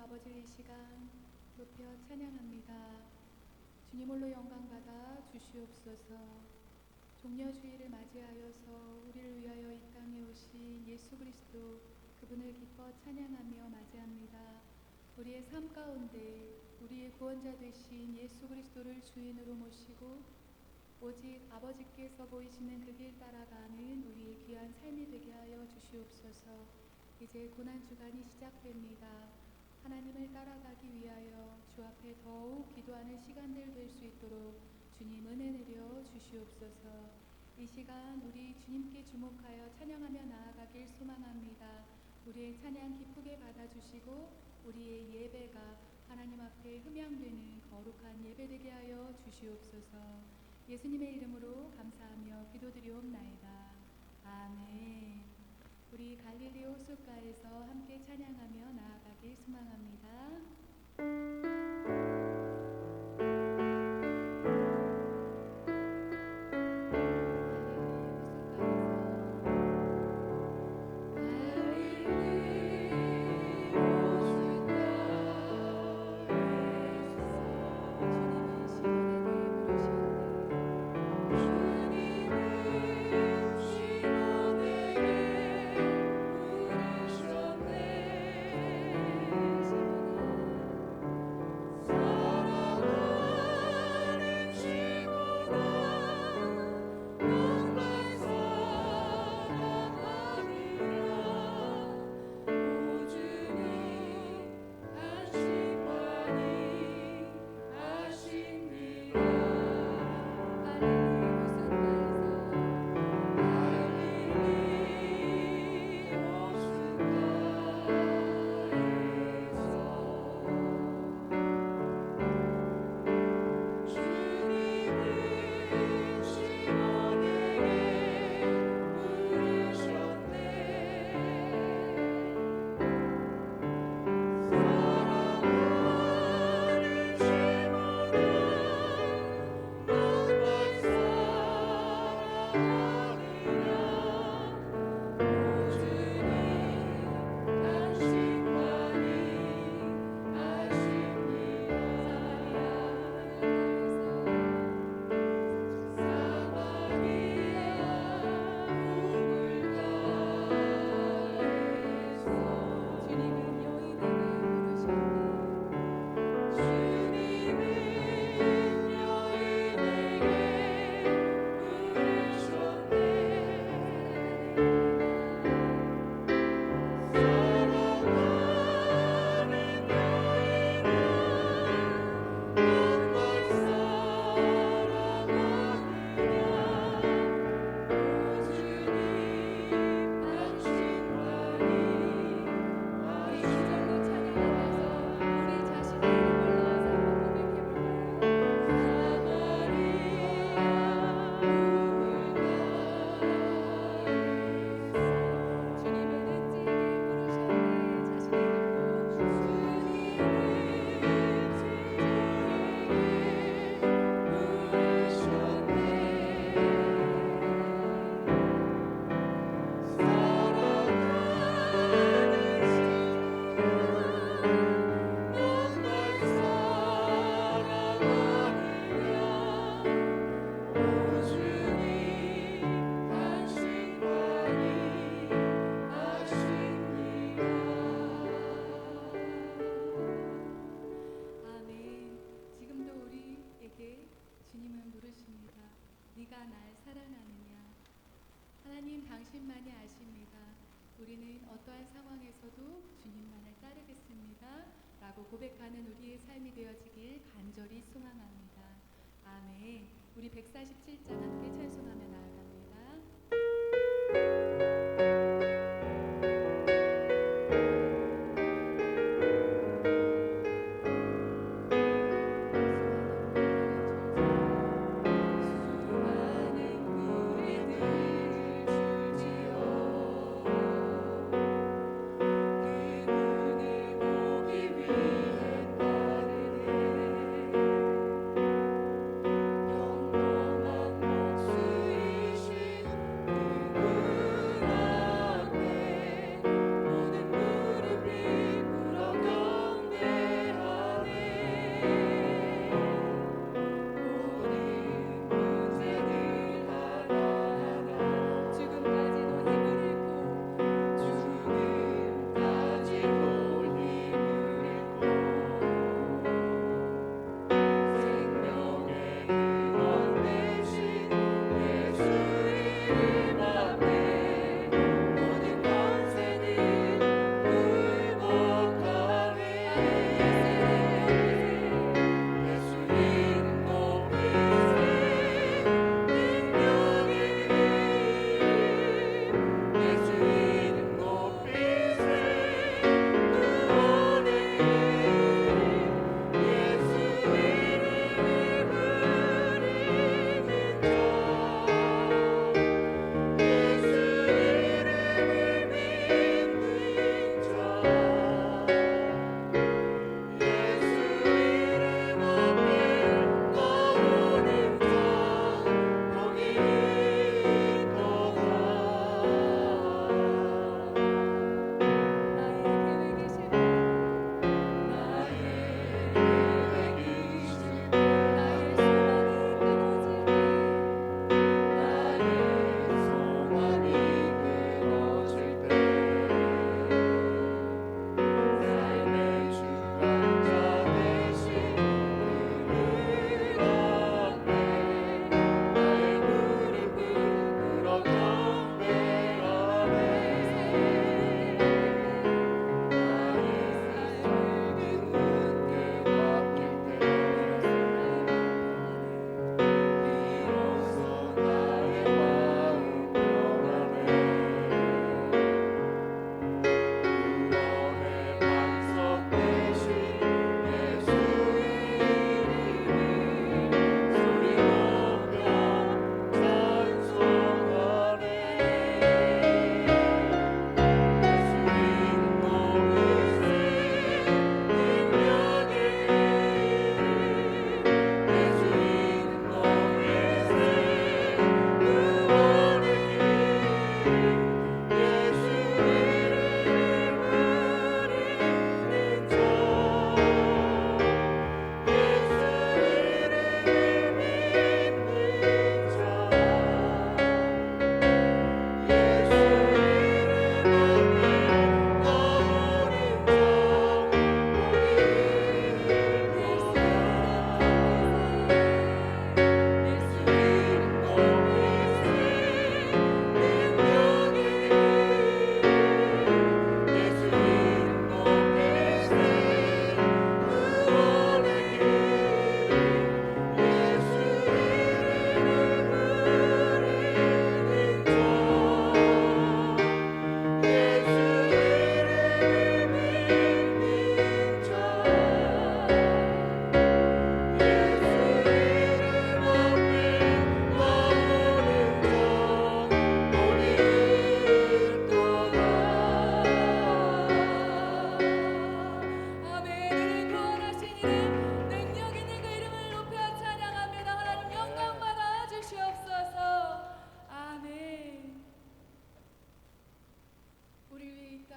아버지의 이 시간 높여 찬양합니다. 주님 홀로 영광받아 주시옵소서. 종려주의를 맞이하여서 우리를 위하여 이 땅에 오신 예수 그리스도 그분을 기뻐 찬양하며 맞이합니다. 우리의 삶 가운데 우리의 구원자 되신 예수 그리스도를 주인으로 모시고 오직 아버지께서 보이시는 그 길 따라가는 우리의 귀한 삶이 되게 하여 주시옵소서. 이제 고난주간이 시작됩니다. 하나님을 따라가기 위하여 주 앞에 더욱 기도하는 시간들 될 수 있도록 주님 은혜 내려 주시옵소서. 이 시간 우리 주님께 주목하여 찬양하며 나아가길 소망합니다. 우리의 찬양 기쁘게 받아주시고 우리의 예배가 하나님 앞에 흠양되는 거룩한 예배 되게 하여 주시옵소서. 예수님의 이름으로 감사하며 기도드리옵나이다. 아멘. 우리 갈릴리 호숫가에서 함께 찬양하며 나아가길 소망합니다. 주님은 물으십니다. 네가 날 사랑하느냐? 하나님 당신만이 아십니다. 우리는 어떠한 상황에서도 주님만을 따르겠습니다 라고 고백하는 우리의 삶이 되어지길 간절히 소망합니다. 아멘. 우리 147장 함께 찬송하며 나아갑니다. 영원한 목숨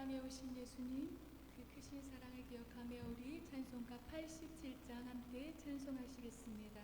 땅에 오신 예수님, 그 크신 사랑을 기억하며 우리 찬송가 87장 함께 찬송하시겠습니다.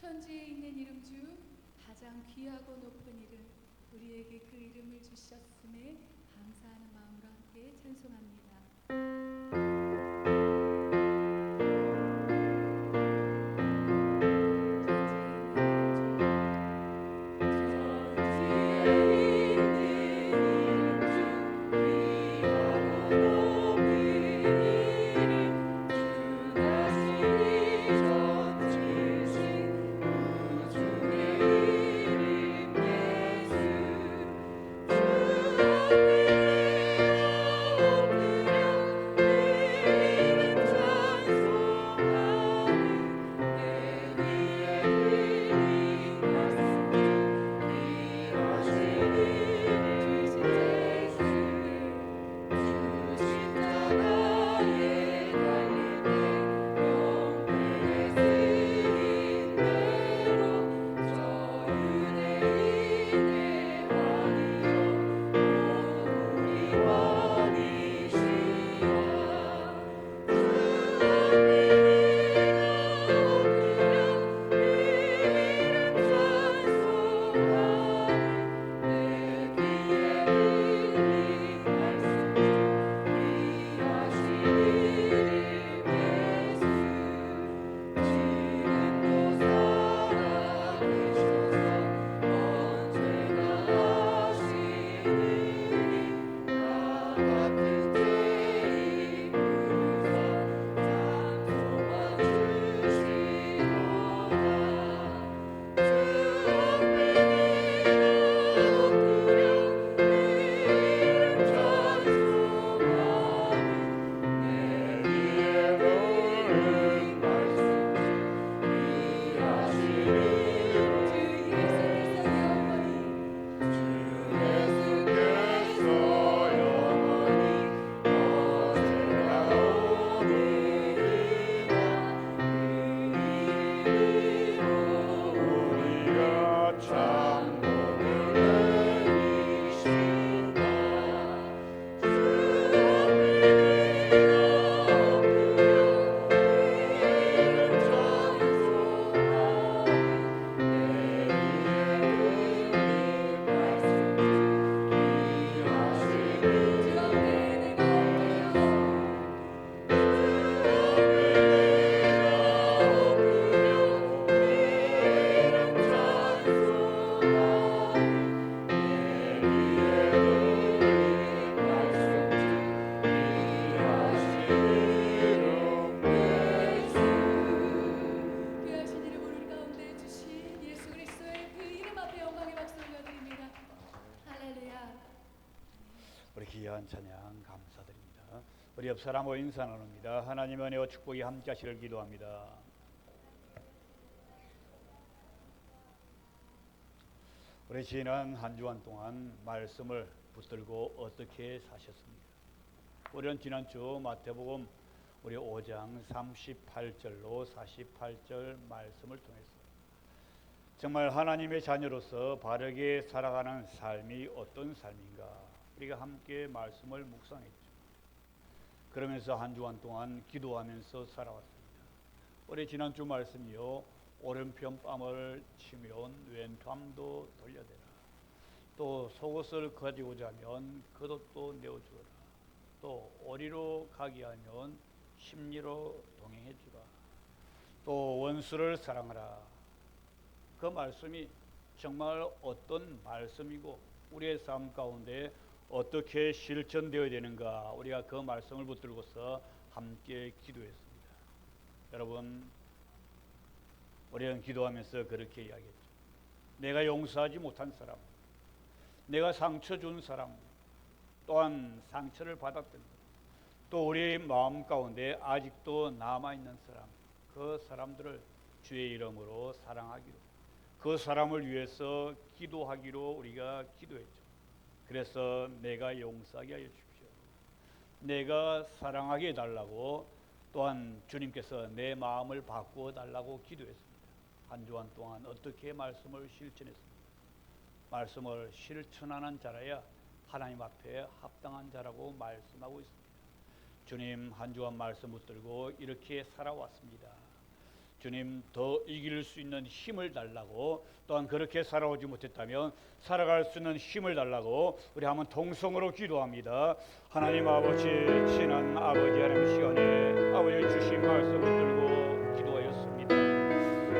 천지에 있는 이름 중 가장 귀하고 높은 이름, 우리에게 그 이름을 주셨음에 감사하는 마음으로 함께 찬송합니다. 주 귀한 찬양 감사드립니다. 우리 옆 사람과 인사 나눕니다. 하나님의 은혜와 축복이 함께 하시길 기도합니다. 우리 지난 한 주간 동안 말씀을 붙들고 어떻게 사셨습니까? 우리는 지난주 마태복음 우리 5장 38절로 48절 말씀을 통해서 정말 하나님의 자녀로서 바르게 살아가는 삶이 어떤 삶인가 우리가 함께 말씀을 묵상했죠. 그러면서 한 주간 동안 기도하면서 살아왔습니다. 우리 지난주 말씀이요, 오른편 뺨을 치면 왼편도 돌려대라. 또 속옷을 가지고 자면 겉옷도 내어주어라. 또 어리로 가게 하면 심리로 동행해 주라. 또 원수를 사랑하라. 그 말씀이 정말 어떤 말씀이고 우리의 삶 가운데 어떻게 실천되어야 되는가, 우리가 그 말씀을 붙들고서 함께 기도했습니다. 여러분, 우리는 기도하면서 그렇게 이야기했죠. 내가 용서하지 못한 사람, 내가 상처 준 사람, 또한 상처를 받았던 사람, 또 우리 마음 가운데 아직도 남아있는 사람, 그 사람들을 주의 이름으로 사랑하기로, 그 사람을 위해서 기도하기로 우리가 기도했죠. 그래서 내가 용서하게 하여 주십시오, 내가 사랑하게 해달라고, 또한 주님께서 내 마음을 바꾸어 달라고 기도했습니다. 한 주간 동안 어떻게 말씀을 실천했습니까? 말씀을 실천하는 자라야 하나님 앞에 합당한 자라고 말씀하고 있습니다. 주님, 한 주간 말씀 붙들고 이렇게 살아왔습니다. 주님, 더 이길 수 있는 힘을 달라고, 또한 그렇게 살아오지 못했다면 살아갈 수 있는 힘을 달라고 우리 한번 통성으로 기도합니다. 하나님 아버지, 지난 아버지 하나님 시간에 아버지 주신 말씀 붙들고 기도하였습니다.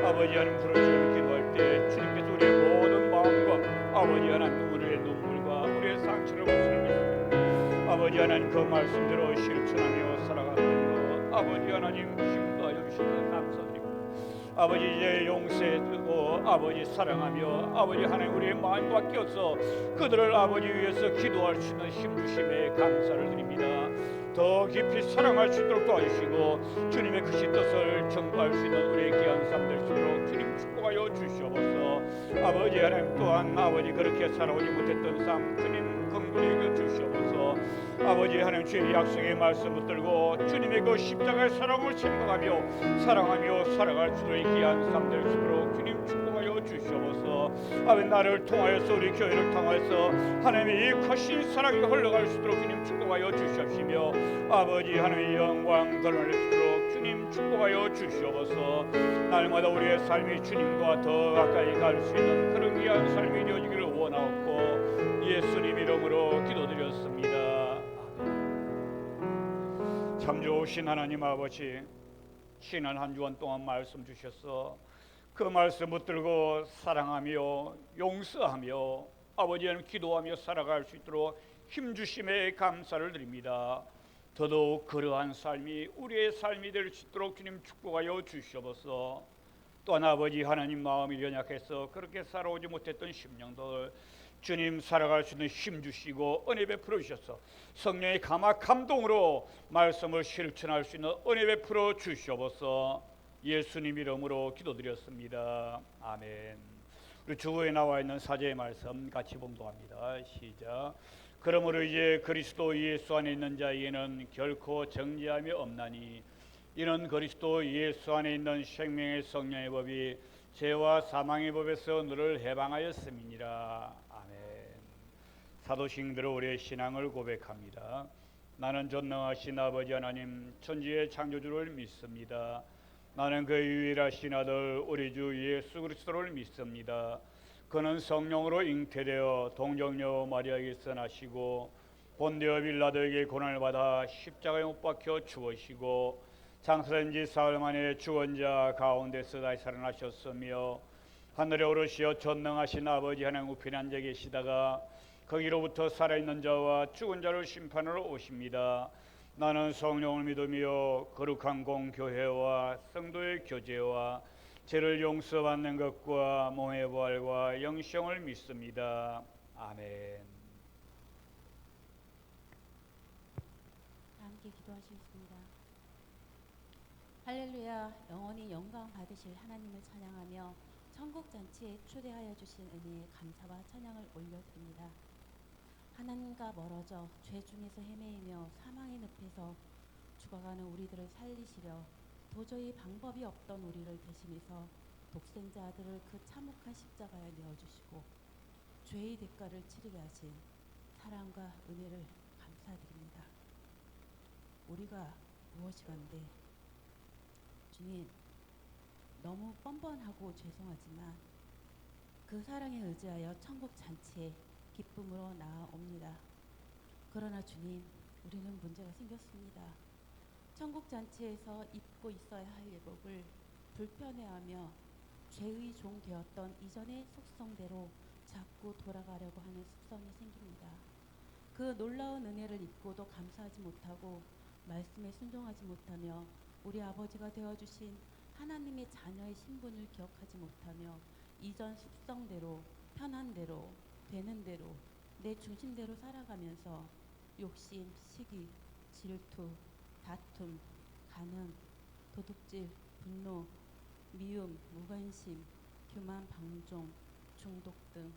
아버지 하나님, 부르짖으며 기도할 때 주님께서 우리의 모든 마음과 아버지 하나님 우리의 눈물과 우리의 상처를 보시는 아버지 하나님, 그 말씀대로 실천하며 살아가는 아버지 하나님 힘도 하여 주시면 감사드립니다. 아버지, 이제 용서해주고 아버지 사랑하며 아버지 하나님 우리의 마음과 껴서 그들을 아버지 위해서 기도할 수 있는 힘 주심에 감사를 드립니다. 더 깊이 사랑할 수 있도록 도와주시고 주님의 크신 뜻을 전파할 수 있는 우리의 귀한 삶 될 수 있도록 주님 축복하여 주시옵소서. 아버지 하나님, 또한 아버지 그렇게 살아오지 못했던 삶 주님 긍휼히 여겨 주시옵소서. 아버지 하나님, 주의 약속의 말씀 붙들고 주님의 그 십자가의 사랑을 생각하며 사랑하며 살아갈 수 있는 귀한 삶 될 수 있도록 주님 축복하여 주시옵소서. 아버지, 나를 통하여서 우리 교회를 통하여서 하나님의 이 크신 사랑이 흘러갈 수 있도록 주님 축복하여 주시옵시며 아버지 하나님의 영광 드러낼 수 있도록 주님 축복하여 주시옵소서. 날마다 우리의 삶이 주님과 더 가까이 갈 수 있는 그런 귀한 삶이 되어지기를 원하옵고 예수님 이름으로 기도드렸습니다. 아멘. 참 좋으신 하나님 아버지, 지난 한 주간 동안 말씀 주셔서 그 말씀 붙들고 사랑하며 용서하며 아버지 하나님 기도하며 살아갈 수 있도록 힘주심에 감사를 드립니다. 더더욱 그러한 삶이 우리의 삶이 될 수 있도록 주님 축복하여 주시옵소서. 또한 아버지 하나님, 마음이 연약해서 그렇게 살아오지 못했던 심령들 주님 살아갈 수 있는 힘 주시고 은혜 베풀어 주셔서 성령의 감동으로 말씀을 실천할 수 있는 은혜 베풀어 주시옵소서. 예수님 이름으로 기도드렸습니다. 아멘. 우리 주보에 나와 있는 사제의 말씀 같이 봉독합니다. 시작. 그러므로 이제 그리스도 예수 안에 있는 자에게는 결코 정죄함이 없나니 이는 그리스도 예수 안에 있는 생명의 성령의 법이 죄와 사망의 법에서 너를 해방하였음이니라. 아멘. 사도신들은 우리의 신앙을 고백합니다. 나는 전능하신 아버지 하나님 천지의 창조주를 믿습니다. 나는 그 유일하신 아들 우리 주 예수 그리스도를 믿습니다. 그는 성령으로 잉태되어 동정녀 마리아에게서 나시고 본디오 빌라도에게 고난을 받아 십자가에 못 박혀 죽으시고 장사된 지 사흘 만에 죽은 자 가운데서 다시 살아나셨으며 하늘에 오르시어 전능하신 아버지 하나님 우편에 앉아 계시다가 거기로부터 살아있는 자와 죽은 자를 심판하러 오십니다. 나는 성령을 믿으며 거룩한 공교회와 성도의 교제와 죄를 용서받는 것과 몸의 부활과 영생을 믿습니다. 아멘. 다 함께 기도하시겠습니다. 할렐루야. 영원히 영광 받으실 하나님을 찬양하며 천국 잔치에 초대하여 주신 은혜에 감사와 찬양을 올려드립니다. 하나님과 멀어져 죄 중에서 헤매이며 사망의 늪에서 죽어가는 우리들을 살리시려 도저히 방법이 없던 우리를 대신해서 독생자 아들을 그 참혹한 십자가에 내어주시고 죄의 대가를 치르게 하신 사랑과 은혜를 감사드립니다. 우리가 무엇이건데 주님, 너무 뻔뻔하고 죄송하지만 그 사랑에 의지하여 천국 잔치에 기쁨으로 나아옵니다. 그러나 주님, 우리는 문제가 생겼습니다. 천국 잔치에서 입고 있어야 할 예복을 불편해하며 죄의 종 되었던 이전의 속성대로 자꾸 돌아가려고 하는 습성이 생깁니다. 그 놀라운 은혜를 입고도 감사하지 못하고 말씀에 순종하지 못하며 우리 아버지가 되어주신 하나님의 자녀의 신분을 기억하지 못하며 이전 습성대로 편한 대로 되는 대로 내 중심대로 살아가면서 욕심, 시기, 질투, 다툼, 간음, 도둑질, 분노, 미움, 무관심, 교만, 방종, 중독 등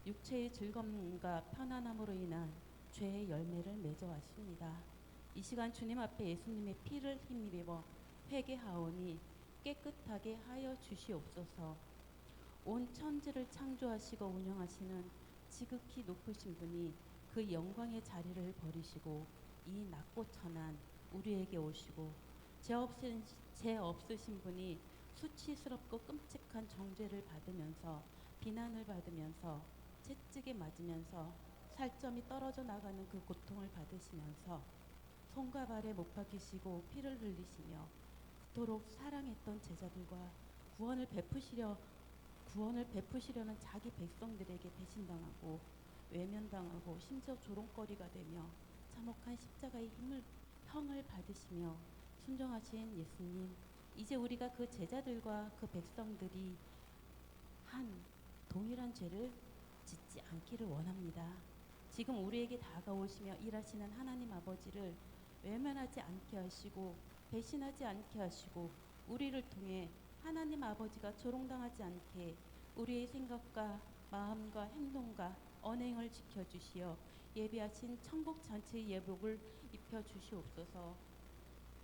육체의 즐거움과 편안함으로 인한 죄의 열매를 맺어왔습니다. 이 시간 주님 앞에 예수님의 피를 힘입어 회개하오니 깨끗하게 하여 주시옵소서. 온 천지를 창조하시고 운영하시는 지극히 높으신 분이 그 영광의 자리를 버리시고 이 낮고 천한 우리에게 오시고 죄 없으신 분이 수치스럽고 끔찍한 정죄를 받으면서 비난을 받으면서 채찍에 맞으면서 살점이 떨어져 나가는 그 고통을 받으시면서 손과 발에 못 박히시고 피를 흘리시며 그토록 사랑했던 제자들과 구원을 베푸시려는 자기 백성들에게 배신당하고 외면당하고 심지어 조롱거리가 되며 참혹한 십자가의 형을 받으시며 순종하신 예수님, 이제 우리가 그 제자들과 그 백성들이 한 동일한 죄를 짓지 않기를 원합니다. 지금 우리에게 다가오시며 일하시는 하나님 아버지를 외면하지 않게 하시고 배신하지 않게 하시고 우리를 통해 하나님 아버지가 조롱당하지 않게 우리의 생각과 마음과 행동과 언행을 지켜주시어 예비하신 천국 잔치의 예복을 입혀주시옵소서.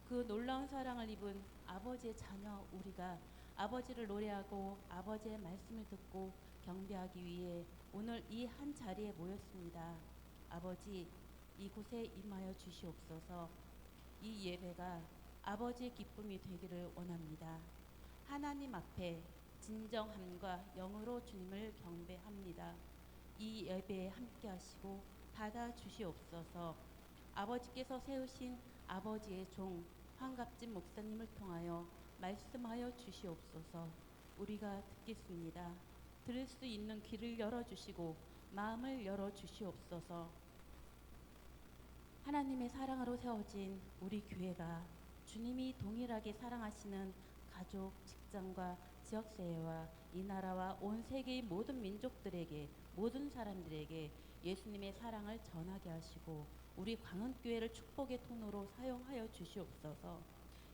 그 놀라운 사랑을 입은 아버지의 자녀 우리가 아버지를 노래하고 아버지의 말씀을 듣고 경배하기 위해 오늘 이 한 자리에 모였습니다. 아버지, 이곳에 임하여 주시옵소서. 이 예배가 아버지의 기쁨이 되기를 원합니다. 하나님 앞에 진정함과 영으로 주님을 경배합니다. 이 예배에 함께 하시고 받아 주시옵소서. 아버지께서 세우신 아버지의 종 황갑진 목사님을 통하여 말씀하여 주시옵소서. 우리가 듣겠습니다. 들을 수 있는 귀를 열어주시고 마음을 열어주시옵소서. 하나님의 사랑으로 세워진 우리 교회가 주님이 동일하게 사랑하시는 가족, 직장과 지역사회와 이 나라와 온 세계의 모든 민족들에게, 모든 사람들에게 예수님의 사랑을 전하게 하시고 우리 광흥교회를 축복의 통로로 사용하여 주시옵소서.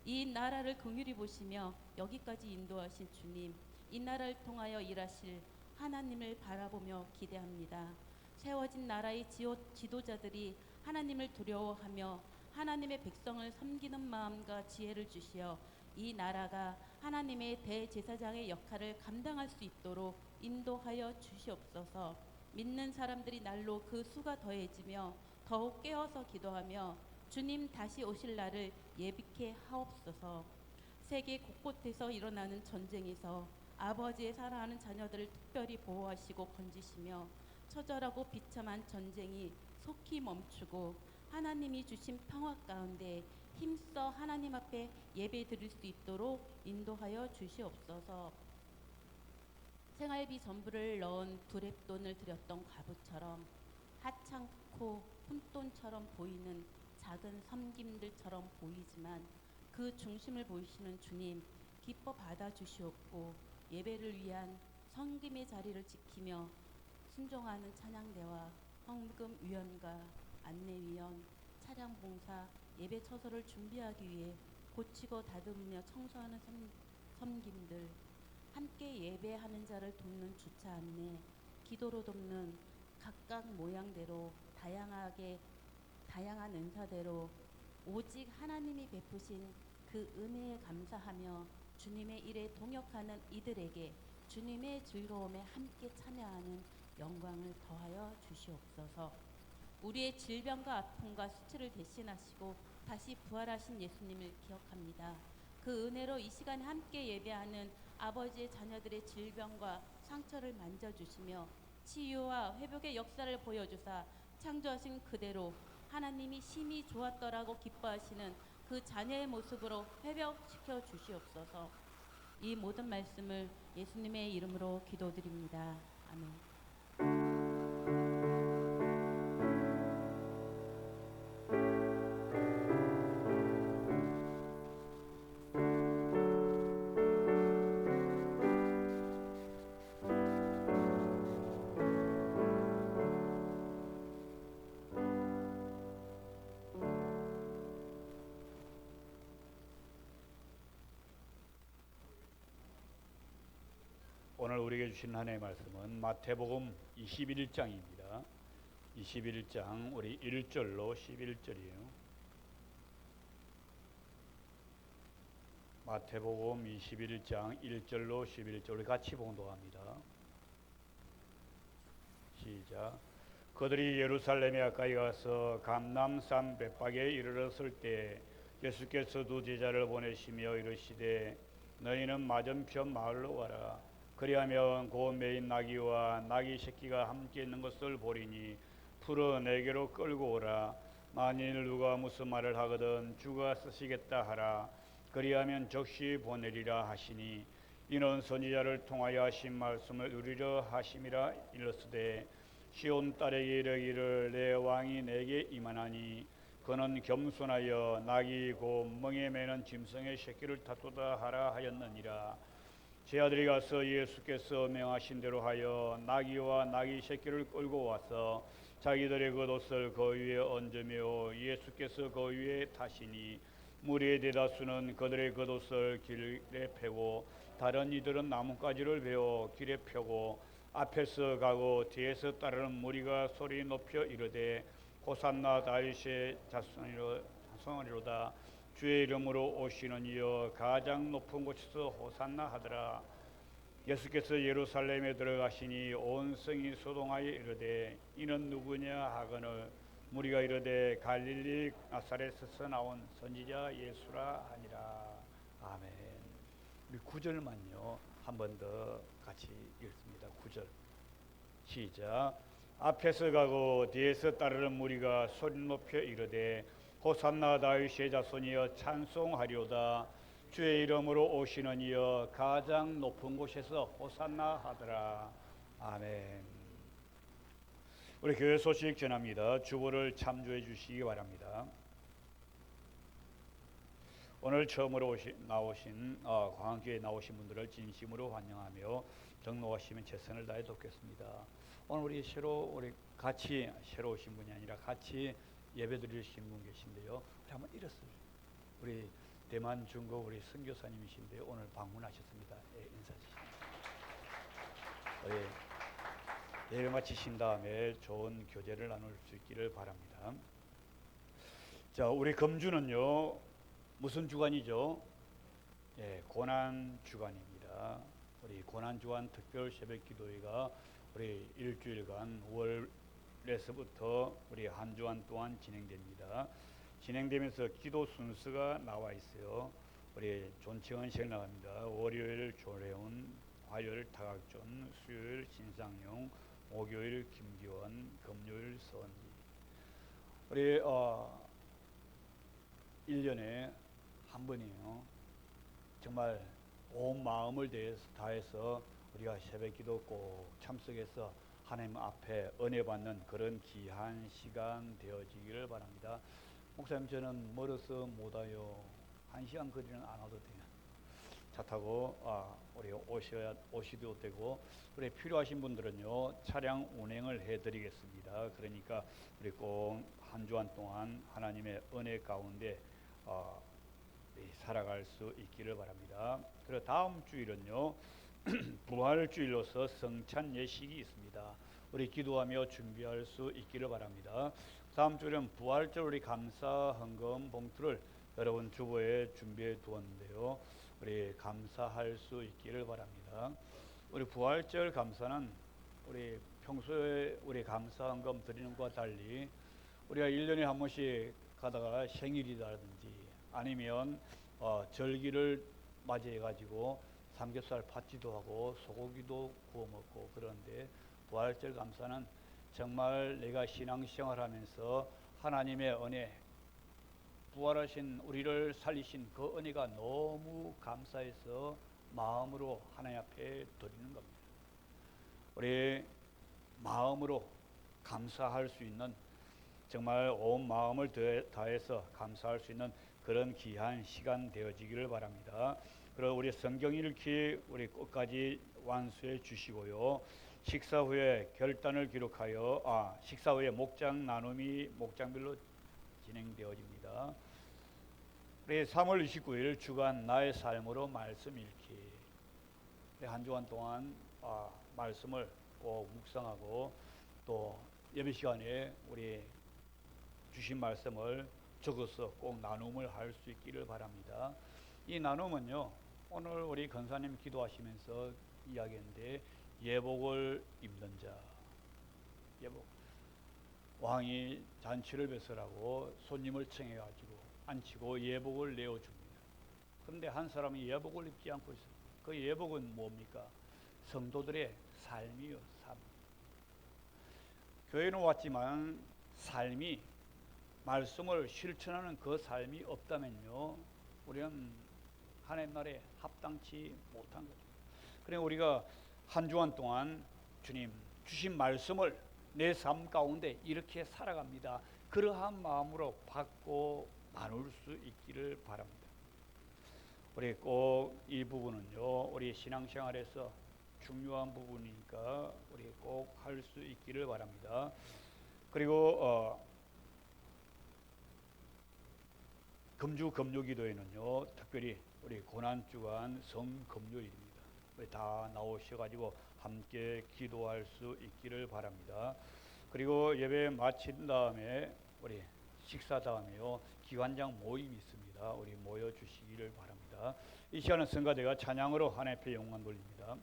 이 나라를 긍휼히 보시며 여기까지 인도하신 주님, 이 나라를 통하여 일하실 하나님을 바라보며 기대합니다. 세워진 나라의 지도자들이 하나님을 두려워하며 하나님의 백성을 섬기는 마음과 지혜를 주시어 이 나라가 하나님의 대제사장의 역할을 감당할 수 있도록 인도하여 주시옵소서. 믿는 사람들이 날로 그 수가 더해지며 더욱 깨어서 기도하며 주님 다시 오실 날을 예비케 하옵소서. 세계 곳곳에서 일어나는 전쟁에서 아버지의 사랑하는 자녀들을 특별히 보호하시고 건지시며 처절하고 비참한 전쟁이 속히 멈추고 하나님이 주신 평화 가운데 힘써 하나님 앞에 예배 드릴 수 있도록 인도하여 주시옵소서. 생활비 전부를 넣은 두랩돈을 드렸던 과부처럼 하찮고 푼돈처럼 보이는 작은 섬김들처럼 보이지만 그 중심을 보이시는 주님, 기뻐 받아주시옵고 예배를 위한 섬김의 자리를 지키며 순종하는 찬양대와 헌금위원과 안내위원, 차량 봉사, 예배 처소를 준비하기 위해 고치고 다듬으며 청소하는 섬김들, 함께 예배하는 자를 돕는 주차 안내, 기도로 돕는 각각 모양대로 다양한 은사대로 오직 하나님이 베푸신 그 은혜에 감사하며 주님의 일에 동역하는 이들에게 주님의 즐거움에 함께 참여하는 영광을 더하여 주시옵소서. 우리의 질병과 아픔과 수치를 대신하시고 다시 부활하신 예수님을 기억합니다. 그 은혜로 이 시간에 함께 예배하는 아버지의 자녀들의 질병과 상처를 만져주시며 치유와 회복의 역사를 보여주사 창조하신 그대로 하나님이 심히 좋았더라고 기뻐하시는 그 자녀의 모습으로 회복시켜 주시옵소서. 이 모든 말씀을 예수님의 이름으로 기도드립니다. 아멘. 오늘 우리에게 주신 하나님의 말씀은 마태복음 21장입니다. 21장 우리 1절로 11절이에요. 마태복음 21장 1절로 11절 우리 같이 봉독합니다. 시작. 그들이 예루살렘에 가까이 가서 감람산 bet박에 이르렀을 때 예수께서 두 제자를 보내시며 이르시되 너희는 맞은편 마을로 가라. 그리하면 곧 메인 나귀와 나귀 새끼가 함께 있는 것을 보리니 풀어 내게로 끌고 오라. 만일 누가 무슨 말을 하거든 주가 쓰시겠다 하라. 그리하면 적시 보내리라 하시니 이는 선지자를 통하여 하신 말씀을 이루려 하심이라. 일렀으되 시온 딸에게 이르기를 내 왕이 내게 임하나니 그는 겸손하여 나귀 곧 멍에 매는 짐승의 새끼를 다투다 하라 하였느니라. 제 아들이 가서 예수께서 명하신 대로 하여 나귀와 나귀 새끼를 끌고 와서 자기들의 겉옷을 그 위에 얹으며 예수께서 그 위에 타시니 무리의 대다수는 그들의 겉옷을 길에 펴고 다른 이들은 나뭇가지를 베어 길에 펴고 앞에서 가고 뒤에서 따르는 무리가 소리 높여 이르되 호산나 다윗의 자손이로다. 주의 이름으로 오시는 이여 가장 높은 곳에서 호산나 하더라. 예수께서 예루살렘에 들어가시니 온 성이 소동하여 이르되 이는 누구냐 하거늘 무리가 이르되 갈릴리 나사렛에서 나온 선지자 예수라 하니라. 아멘. 우리 9절만요 한 번 더 같이 읽습니다. 9절 시작. 앞에서 가고 뒤에서 따르는 무리가 소리 높여 이르되 호산나 다윗의 자손이여 찬송하리오다. 주의 이름으로 오시는 이여 가장 높은 곳에서 호산나 하더라. 아멘. 우리 교회 소식 전합니다. 주보를 참조해 주시기 바랍니다. 오늘 처음으로 나오신 광교에 나오신 분들을 진심으로 환영하며 등록하시면 최선을 다해 돕겠습니다. 오늘 우리 같이 새로 오신 분이 아니라 같이 예배드리신 분 계신데요. 우리 한번 일어서요. 우리 대만 중국 우리 선교사님이신데 오늘 방문하셨습니다. 예, 인사 주십니다. 예배 마치신 다음에 좋은 교제를 나눌 수 있기를 바랍니다. 자, 우리 금주는요 무슨 주간이죠? 예, 고난 주간입니다. 우리 고난 주간 특별 새벽 기도회가 우리 일주일간 5월에서부터 우리 한 주간 동안 진행됩니다. 진행되면서 기도 순서가 나와 있어요. 우리 존칭은식 나갑니다. 월요일 조례훈, 화요일 타각존, 수요일 신상용, 목요일 김기원, 금요일 서은지. 우리 1년에 한 번이에요. 정말 온 마음을 다해서 우리가 새벽기도 꼭 참석해서 하나님 앞에 은혜 받는 그런 귀한 시간 되어지기를 바랍니다. 목사님 저는 멀어서 못 와요. 1시간 거리는 안 와도 돼요. 차 타고 우리 오시도 되고, 우리 필요하신 분들은요 차량 운행을 해드리겠습니다. 그러니까 우리 꼭 한 주간 동안 하나님의 은혜 가운데 살아갈 수 있기를 바랍니다. 그리고 다음 주일은요 부활주일로서 성찬 예식이 있습니다. 우리 기도하며 준비할 수 있기를 바랍니다. 다음 주일은 부활절 우리 감사 헌금 봉투를 여러분 주보에 준비해 두었는데요, 우리 감사할 수 있기를 바랍니다. 우리 부활절 감사는 우리 평소에 우리 감사 헌금 드리는 것과 달리 우리가 1년에 한 번씩 가다가 생일이라든지 아니면 절기를 맞이해 가지고 삼겹살 팥지도 하고 소고기도 구워 먹고, 그런데 부활절 감사는 정말 내가 신앙생활하면서 하나님의 은혜, 부활하신 우리를 살리신 그 은혜가 너무 감사해서 마음으로 하나님 앞에 드리는 겁니다. 우리 마음으로 감사할 수 있는, 정말 온 마음을 다해서 감사할 수 있는 그런 귀한 시간 되어지기를 바랍니다. 그리고 우리 성경 읽기 우리 끝까지 완수해 주시고요, 식사 후에 결단을 기록하여 식사 후에 목장 나눔이 목장별로 진행되어집니다. 우리 3월 29일 주간 나의 삶으로 말씀 읽기, 한 주간 동안 말씀을 꼭 묵상하고 또 예배 시간에 우리 주신 말씀을 적어서 꼭 나눔을 할 수 있기를 바랍니다. 이 나눔은요, 오늘 우리 권사님 기도하시면서 이야기했는데, 예복을 입는 자, 예복, 왕이 잔치를 배설하고 손님을 청해가지고 앉히고 예복을 내어줍니다. 그런데 한 사람이 예복을 입지 않고 있어요. 그 예복은 뭡니까? 성도들의 삶이요, 삶. 교회는 왔지만 삶이, 말씀을 실천하는 그 삶이 없다면요, 우리는 하나님 나라에 합당치 못한 거죠. 그래 우리가 한 주간 동안 주님 주신 말씀을 내 삶 가운데 이렇게 살아갑니다. 그러한 마음으로 받고 나눌 수 있기를 바랍니다. 우리 꼭 이 부분은요, 우리 신앙생활에서 중요한 부분이니까 우리 꼭 할 수 있기를 바랍니다. 그리고 금주 금요기도에는요, 특별히 우리 고난주간 성금요일입니다. 우리 다 나오셔가지고 함께 기도할 수 있기를 바랍니다. 그리고 예배 마친 다음에 우리 식사 다음에요, 기관장 모임이 있습니다. 우리 모여 주시기를 바랍니다. 이 시간은 성가대가 찬양으로 하나님 앞에 영광 돌립니다.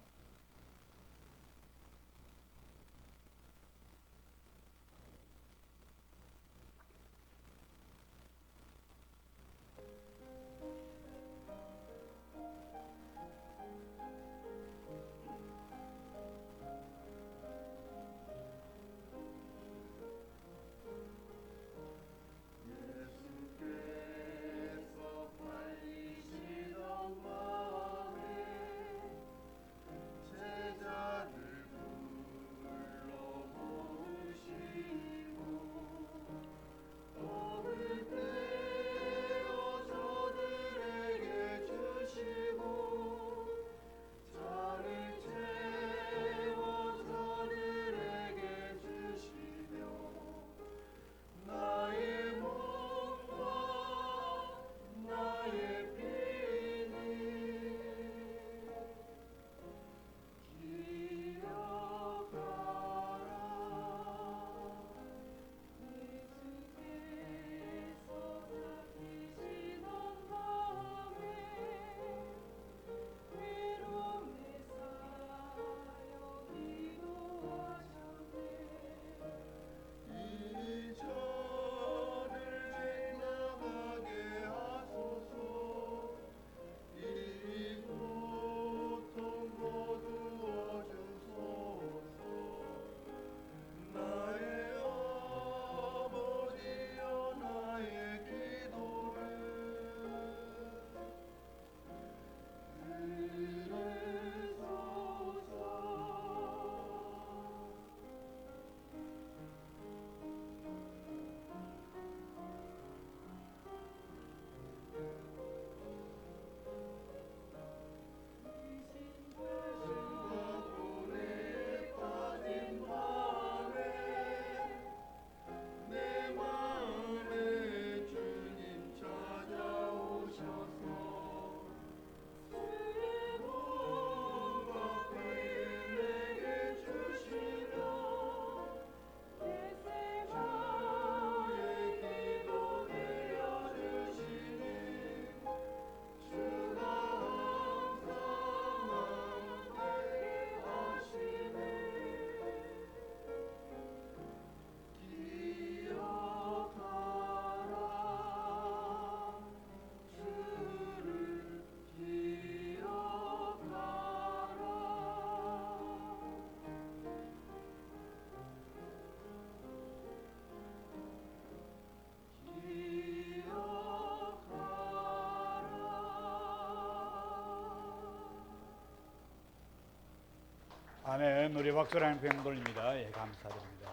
큰 노래 박수로 하나님 뵙 돌립니다. 예, 감사드립니다.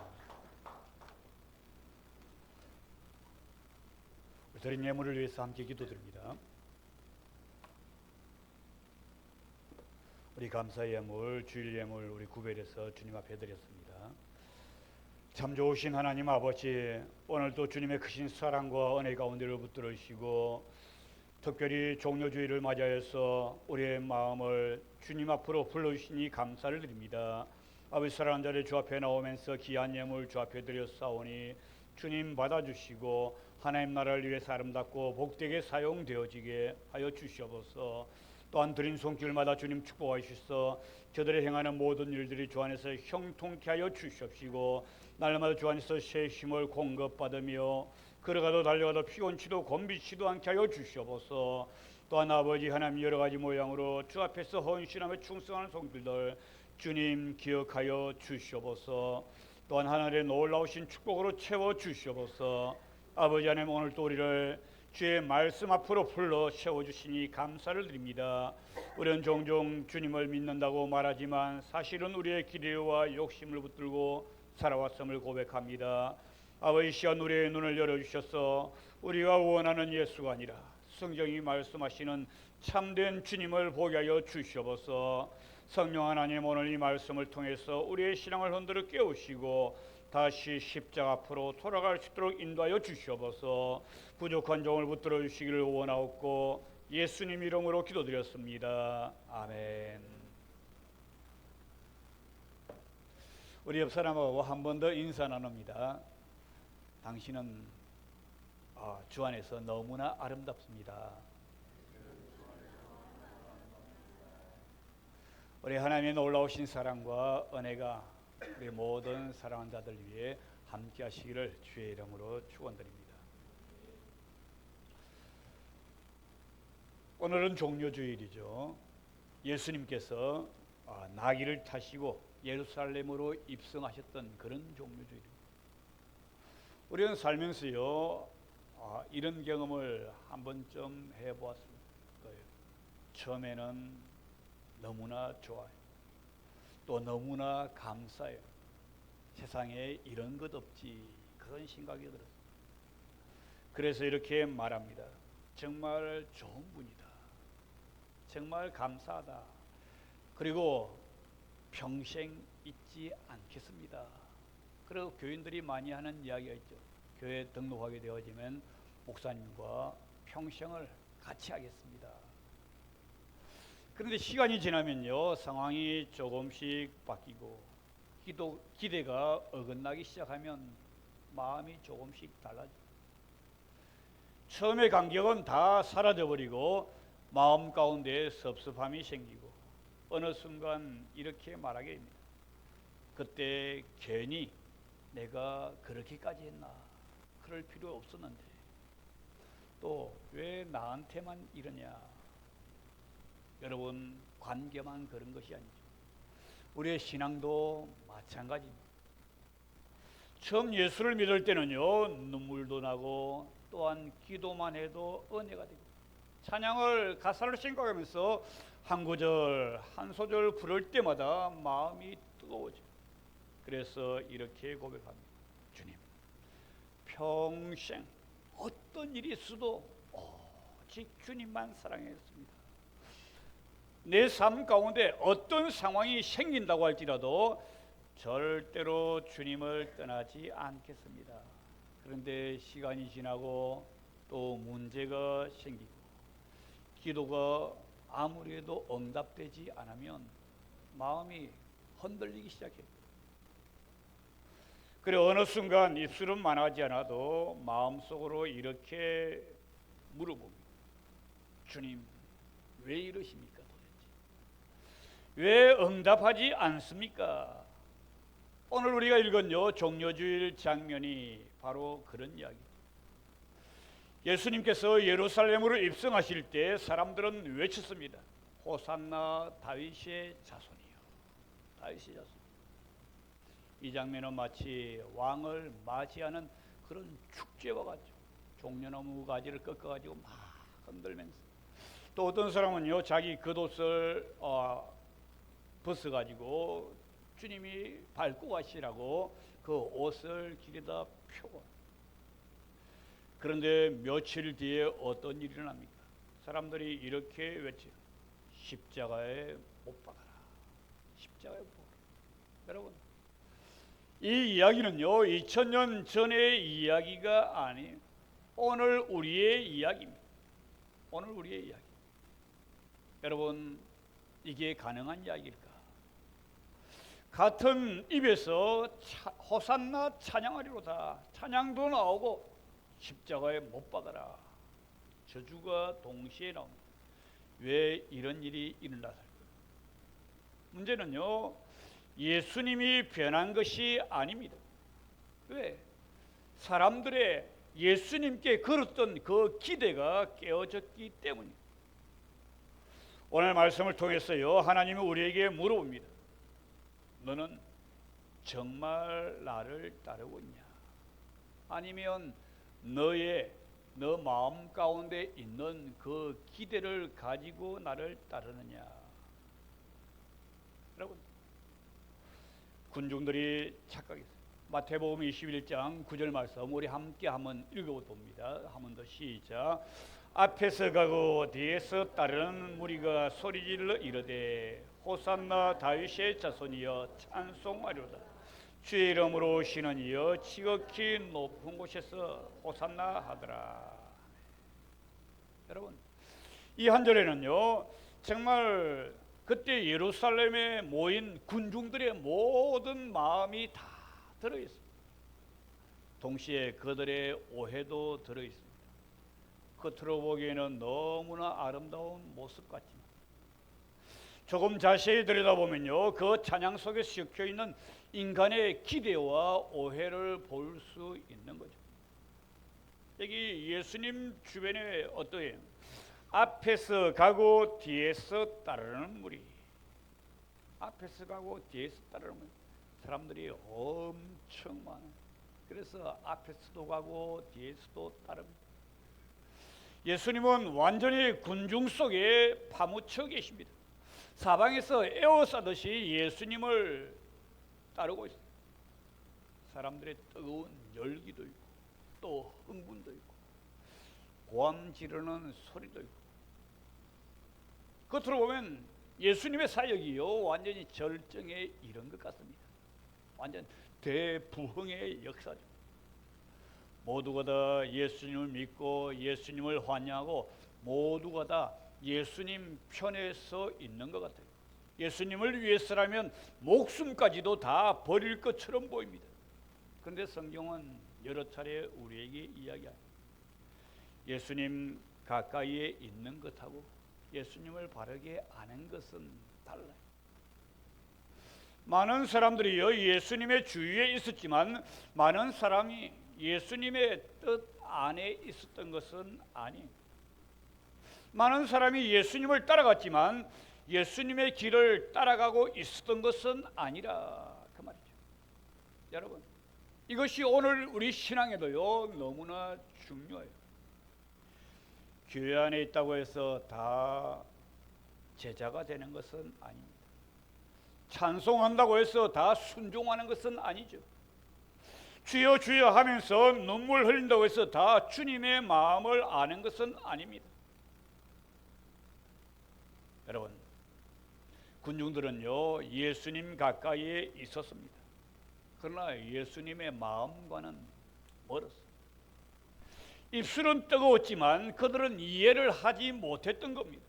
드린 예물을 위해서 함께 기도드립니다. 우리 감사 예물, 주일 예물 우리 구별해서 주님 앞에 드렸습니다. 참 좋으신 하나님 아버지, 오늘도 주님의 크신 사랑과 은혜 가운데를 붙들으시고 특별히 종료주의를 맞이해서 우리의 마음을 주님 앞으로 불러주시니 감사를 드립니다. 아버지 사랑하는 자들 주 앞에 나오면서 귀한 예물 주 앞에 드렸사오니 주님 받아주시고 하나님 나라를 위해서 아름답고 복되게 사용되어지게 하여 주시옵소서. 또한 드린 손길마다 주님 축복하시소. 저들의 행하는 모든 일들이 주 안에서 형통케 하여 주시옵시고 날마다 주 안에서 새 힘을 공급받으며 걸어가도 달려가도 피곤치도 곤비치도 않게 하여 주시옵소서. 또한 아버지 하나님 여러 가지 모양으로 주 앞에서 헌신하며 충성하는 손길들 주님 기억하여 주시옵소서. 또한 하늘의 놀라우신 축복으로 채워 주시옵소서. 아버지 하나님 오늘 또 우리를 주의 말씀 앞으로 불러 세워주시니 감사를 드립니다. 우리는 종종 주님을 믿는다고 말하지만 사실은 우리의 기대와 욕심을 붙들고 살아왔음을 고백합니다. 아버지 시간 우리의 눈을 열어주셔서 우리가 원하는 예수가 아니라 성경이 말씀하시는 참된 주님을 보게 하여 주시옵소서. 성령 하나님 오늘 이 말씀을 통해서 우리의 신앙을 흔들어 깨우시고 다시 십자가 앞으로 돌아갈 수 있도록 인도하여 주시옵소서. 부족한 종을 붙들어 주시기를 원하옵고 예수님 이름으로 기도드렸습니다. 아멘. 우리 옆 사람하고 한 번 더 인사 나눕니다. 당신은 주 안에서 너무나 아름답습니다. 우리 하나님의 놀라우신 사랑과 은혜가 우리 모든 사랑하는 자들 위해 함께 하시기를 주의 이름으로 축원드립니다. 오늘은 종료주일이죠. 예수님께서 나귀를 타시고 예루살렘으로 입성하셨던 그런 종료주일입니다. 우리는 살면서요 이런 경험을 한 번쯤 해보았을 거예요. 처음에는 너무나 좋아요. 또 너무나 감사해요. 세상에 이런 것 없지 그런 생각이 들었어요. 그래서 이렇게 말합니다. 정말 좋은 분이다. 정말 감사하다. 그리고 평생 잊지 않겠습니다. 그리고 교인들이 많이 하는 이야기가 있죠. 교회에 등록하게 되어지면 목사님과 평생을 같이 하겠습니다. 그런데 시간이 지나면요 상황이 조금씩 바뀌고 기대가 어긋나기 시작하면 마음이 조금씩 달라져요. 처음의 감격은 다 사라져버리고 마음 가운데 섭섭함이 생기고 어느 순간 이렇게 말하게 됩니다. 그때 괜히 내가 그렇게까지 했나, 그럴 필요 없었는데 또 왜 나한테만 이러냐. 여러분 관계만 그런 것이 아니죠. 우리의 신앙도 마찬가지입니다. 처음 예수를 믿을 때는요 눈물도 나고 또한 기도만 해도 은혜가 되고 찬양을 가사를 생각하면서 한 구절 한 소절 부를 때마다 마음이 뜨거워져요. 그래서 이렇게 고백합니다. 주님 평생 어떤 일이 있어도 오직 주님만 사랑했습니다. 내 삶 가운데 어떤 상황이 생긴다고 할지라도 절대로 주님을 떠나지 않겠습니다. 그런데 시간이 지나고 또 문제가 생기고 기도가 아무리 해도 응답되지 않으면 마음이 흔들리기 시작해요. 그래 어느 순간 입술은 말하지 않아도 마음속으로 이렇게 물어봅니다. 주님 왜 이러십니까? 왜 응답하지 않습니까? 오늘 우리가 읽은요 종료주일 장면이 바로 그런 이야기입니다. 예수님께서 예루살렘으로 입성하실 때 사람들은 외쳤습니다. 호산나 다윗의 자손이요. 다윗의 자손. 이 장면은 마치 왕을 맞이하는 그런 축제와 같죠. 종려나무 가지를 꺾어가지고 막 흔들면서 또 어떤 사람은요 자기 겉옷을 벗어가지고 주님이 밟고 가시라고 그 옷을 길에다 펴고, 그런데 며칠 뒤에 어떤 일이 일어납니까? 사람들이 이렇게 외쳐요. 십자가에 못 박아라. 십자가에 못 박아라. 여러분, 이 이야기는요 2000년 전의 이야기가 아니에요. 오늘 우리의 이야기입니다. 오늘 우리의 이야기. 여러분, 이게 가능한 이야기일까? 같은 입에서 호산나 찬양하리로다, 찬양도 나오고 십자가에 못 박아라, 저주가 동시에 나옵니다. 왜 이런 일이 일어났을까요? 문제는요 예수님이 변한 것이 아닙니다. 왜? 사람들의 예수님께 걸었던 그 기대가 깨어졌기 때문입니다. 오늘 말씀을 통해서요 하나님이 우리에게 물어봅니다. 너는 정말 나를 따르고 있냐? 아니면 너 마음 가운데 있는 그 기대를 가지고 나를 따르느냐? 여러분, 군중들이 착각했어요. 마태복음 21장 9절 말씀 우리 함께 한번 읽어봅니다. 한 번 더 시작. 앞에서 가고 뒤에서 따르는 무리가 소리질러 이르되 호산나 다윗의 자손이여 찬송하리로다. 주의 이름으로 오시는 이여 지극히 높은 곳에서 호산나 하더라. 여러분, 이 한 절에는요 정말 그때 예루살렘에 모인 군중들의 모든 마음이 다 들어있습니다. 동시에 그들의 오해도 들어있습니다. 겉으로 보기에는 너무나 아름다운 모습 같지만 조금 자세히 들여다보면요 그 찬양 속에 섞여있는 인간의 기대와 오해를 볼 수 있는 거죠. 여기 예수님 주변에 어떠해요? 앞에서 가고 뒤에서 따르는 무리, 앞에서 가고 뒤에서 따르는 무리, 사람들이 엄청 많아요. 그래서 앞에서도 가고 뒤에서도 따릅니다. 예수님은 완전히 군중 속에 파묻혀 계십니다. 사방에서 에워싸듯이 예수님을 따르고 있습니다. 사람들의 뜨거운 열기도 있고 또 흥분도 있고 고함 지르는 소리도 있고, 겉으로 보면 예수님의 사역이요 완전히 절정에 이른 것 같습니다. 완전 대부흥의 역사죠. 모두가 다 예수님을 믿고 예수님을 환영하고 모두가 다 예수님 편에 서 있는 것 같아요. 예수님을 위해서라면 목숨까지도 다 버릴 것처럼 보입니다. 그런데 성경은 여러 차례 우리에게 이야기합니다. 예수님 가까이에 있는 것하고 예수님을 바르게 아는 것은 달라요. 많은 사람들이요 예수님의 주위에 있었지만 많은 사람이 예수님의 뜻 안에 있었던 것은 아니에요. 많은 사람이 예수님을 따라갔지만 예수님의 길을 따라가고 있었던 것은 아니라 그 말이죠. 여러분, 이것이 오늘 우리 신앙에도요 너무나 중요해요. 교회 안에 있다고 해서 다 제자가 되는 것은 아닙니다. 찬송한다고 해서 다 순종하는 것은 아니죠. 주여 주여 하면서 눈물 흘린다고 해서 다 주님의 마음을 아는 것은 아닙니다. 여러분, 군중들은요 예수님 가까이에 있었습니다. 그러나 예수님의 마음과는 멀었어요. 입술은 뜨거웠지만 그들은 이해를 하지 못했던 겁니다.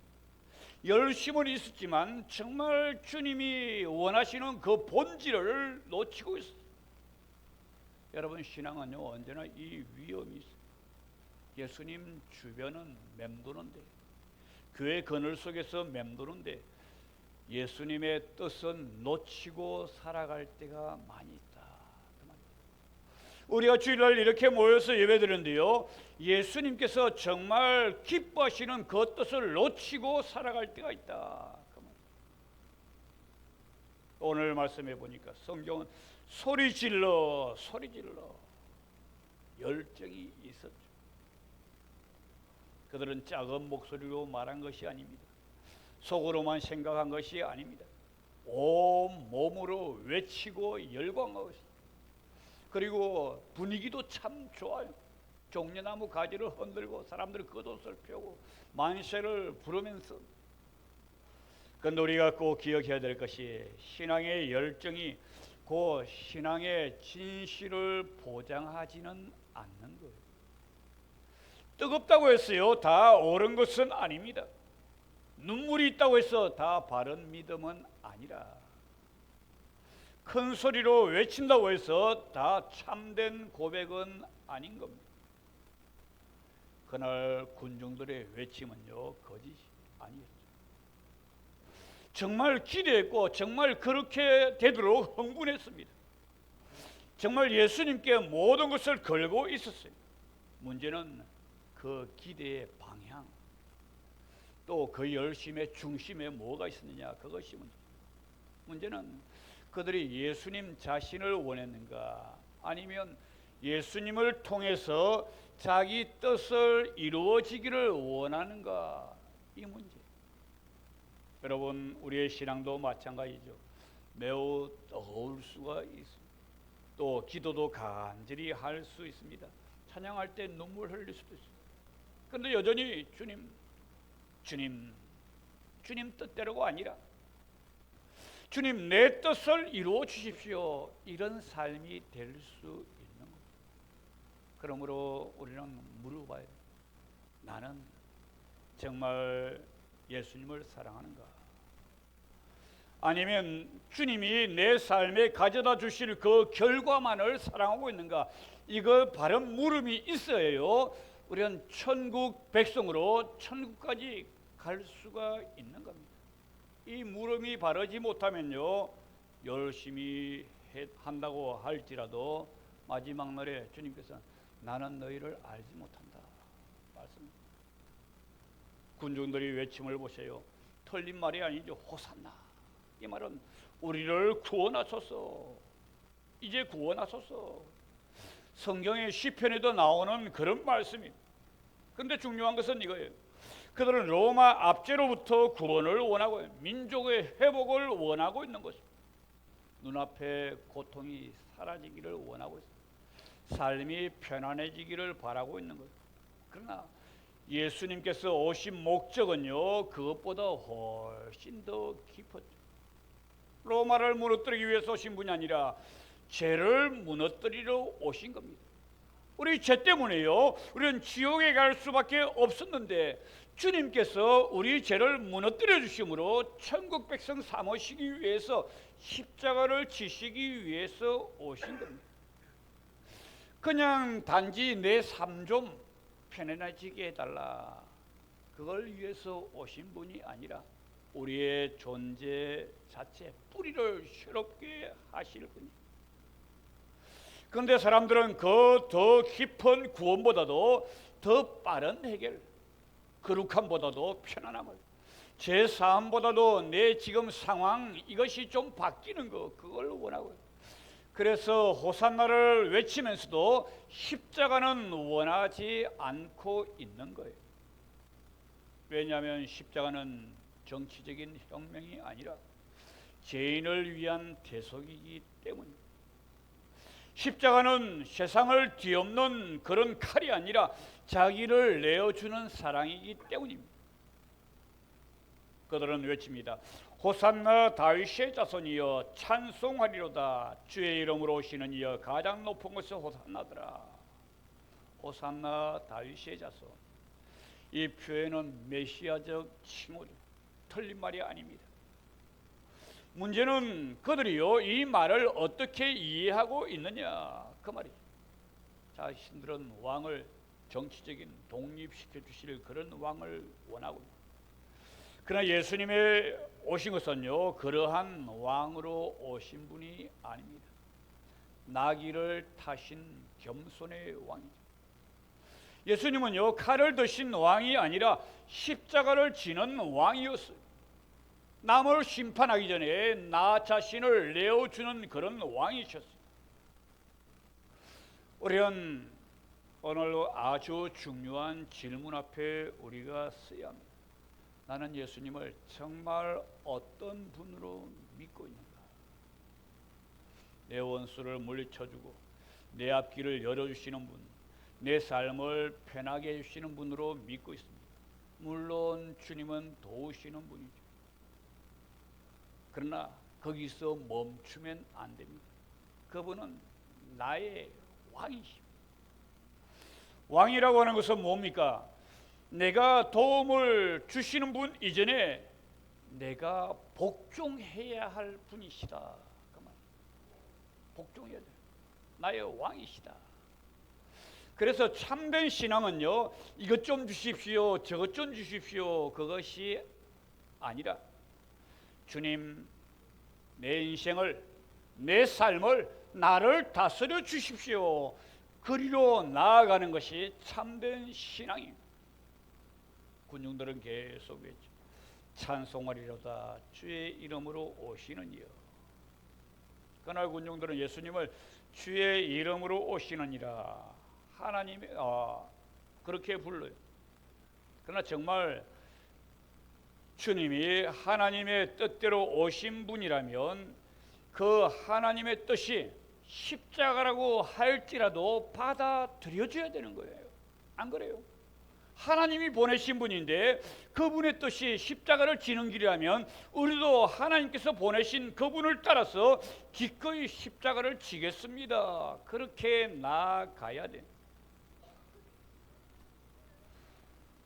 열심은 있었지만 정말 주님이 원하시는 그 본질을 놓치고 있어요. 여러분, 신앙은요 언제나 이 위험이 있어요. 예수님 주변은 맴도는데, 교회 그늘 속에서 맴도는데 예수님의 뜻은 놓치고 살아갈 때가 많이 있다. 우리가 주일날 이렇게 모여서 예배드리는데요 예수님께서 정말 기뻐하시는 그 뜻을 놓치고 살아갈 때가 있다. 오늘 말씀해 보니까 성경은 소리 질러 열정이 있었죠. 그들은 작은 목소리로 말한 것이 아닙니다. 속으로만 생각한 것이 아닙니다. 온 몸으로 외치고 열광하고 있습니다. 그리고 분위기도 참 좋아요. 종려나무 가지를 흔들고 사람들이 겉옷을 펴고 만세를 부르면서. 그런데 우리가 꼭 기억해야 될 것이 신앙의 열정이 그 신앙의 진실을 보장하지는 않는 거예요. 뜨겁다고 했어요. 다 옳은 것은 아닙니다. 눈물이 있다고 해서 다 바른 믿음은 아니라, 큰 소리로 외친다고 해서 다 참된 고백은 아닌 겁니다. 그날 군중들의 외침은요, 거짓이 아니었죠. 정말 기대했고 정말 그렇게 되도록 흥분했습니다. 정말 예수님께 모든 것을 걸고 있었어요. 문제는 그 기대의 방향, 또 그 열심의 중심에 뭐가 있었느냐, 그것이 문제는 그들이 예수님 자신을 원했는가, 아니면 예수님을 통해서 자기 뜻을 이루어지기를 원하는가, 이 문제. 여러분, 우리의 신앙도 마찬가지죠. 매우 뜨거울 수가 있습니다. 또 기도도 간절히 할 수 있습니다. 찬양할 때 눈물 흘릴 수도 있습니다. 그런데 여전히 주님 뜻대로가 아니라 주님 내 뜻을 이루어 주십시오, 이런 삶이 될 수 있는 겁니다. 그러므로 우리는 물어봐야 돼요. 나는 정말 예수님을 사랑하는가? 아니면 주님이 내 삶에 가져다 주실 그 결과만을 사랑하고 있는가? 이거 바른 물음이 있어야 우리는 천국 백성으로 천국까지 갈 수가 있는 겁니다. 이 물음이 바르지 못하면요, 열심히 한다고 할지라도 마지막 날에 주님께서 나는 너희를 알지 못한다 말씀입니다. 군중들이 외침을 보세요. 틀린 말이 아니죠. 호산나. 이 말은 우리를 구원하소서, 이제 구원하소서. 성경의 시편에도 나오는 그런 말씀입니다. 그런데 중요한 것은 이거예요. 그들은 로마 압제로부터 구원을 원하고 민족의 회복을 원하고 있는 것입니다. 눈앞에 고통이 사라지기를 원하고 있습니다. 삶이 편안해지기를 바라고 있는 거예요. 그러나 예수님께서 오신 목적은요, 그것보다 훨씬 더 깊었죠. 로마를 무너뜨리기 위해서 오신 분이 아니라 죄를 무너뜨리러 오신 겁니다. 우리 죄 때문에요, 우리는 지옥에 갈 수밖에 없었는데 주님께서 우리 죄를 무너뜨려 주심으로 천국 백성 삼으시기 위해서 십자가를 지시기 위해서 오신 겁니다. 그냥 단지 내 삶 좀 편안해지게 해달라, 그걸 위해서 오신 분이 아니라 우리의 존재 자체 뿌리를 새롭게 하실 분입니다. 그런데 사람들은 그 더 깊은 구원보다도 더 빠른 해결, 거룩함보다도 편안함을, 제 사함보다도 내 지금 상황 이것이 좀 바뀌는 거, 그걸 원하고요. 그래서 호산나를 외치면서도 십자가는 원하지 않고 있는 거예요. 왜냐하면 십자가는 정치적인 혁명이 아니라 죄인을 위한 대속이기 때문입니다. 십자가는 세상을 뒤엎는 그런 칼이 아니라 자기를 내어주는 사랑이기 때문입니다. 그들은 외칩니다. 호산나 다윗의 자손이여 찬송하리로다. 주의 이름으로 오시는 이여 가장 높은 곳에 호산나더라. 호산나 다윗의 자손, 이 표현은 메시아적 칭호죠. 틀린 말이 아닙니다. 문제는 그들이요, 이 말을 어떻게 이해하고 있느냐, 그 말이죠. 자신들은 왕을, 정치적인 독립시켜 주실 그런 왕을 원하고 있습니다. 그러나 예수님의 오신 것은요, 그러한 왕으로 오신 분이 아닙니다. 나귀를 타신 겸손의 왕이죠. 예수님은요, 칼을 드신 왕이 아니라 십자가를 지는 왕이었어요. 남을 심판하기 전에 나 자신을 내어주는 그런 왕이셨어요. 우리는 오늘 아주 중요한 질문 앞에 우리가 서야 합니다. 나는 예수님을 정말 어떤 분으로 믿고 있는가? 내 원수를 물리쳐주고 내 앞길을 열어주시는 분, 내 삶을 편하게 해주시는 분으로 믿고 있습니다. 물론 주님은 도우시는 분이죠. 그러나 거기서 멈추면 안 됩니다. 그분은 나의 왕이십니다. 왕이라고 하는 것은 뭡니까? 내가 도움을 주시는 분 이전에 내가 복종해야 할 분이시다. 그 말. 복종해야 돼. 나의 왕이시다. 그래서 참된 신앙은요, 이것 좀 주십시오, 저것 좀 주십시오, 그것이 아니라 주님, 내 인생을, 내 삶을, 나를 다스려 주십시오, 그리로 나아가는 것이 참된 신앙입니다. 군중들은 계속 외쳐 찬송하리로다 주의 이름으로 오시는 이여. 그날 군중들은 예수님을 주의 이름으로 오시느니라 하나님의 그렇게 불러요. 그러나 정말 주님이 하나님의 뜻대로 오신 분이라면 그 하나님의 뜻이 십자가라고 할지라도 받아들여져야 되는 거예요. 안 그래요? 하나님이 보내신 분인데 그분의 뜻이 십자가를 지는 길이라면 우리도 하나님께서 보내신 그분을 따라서 기꺼이 십자가를 지겠습니다. 그렇게 나아가야 돼.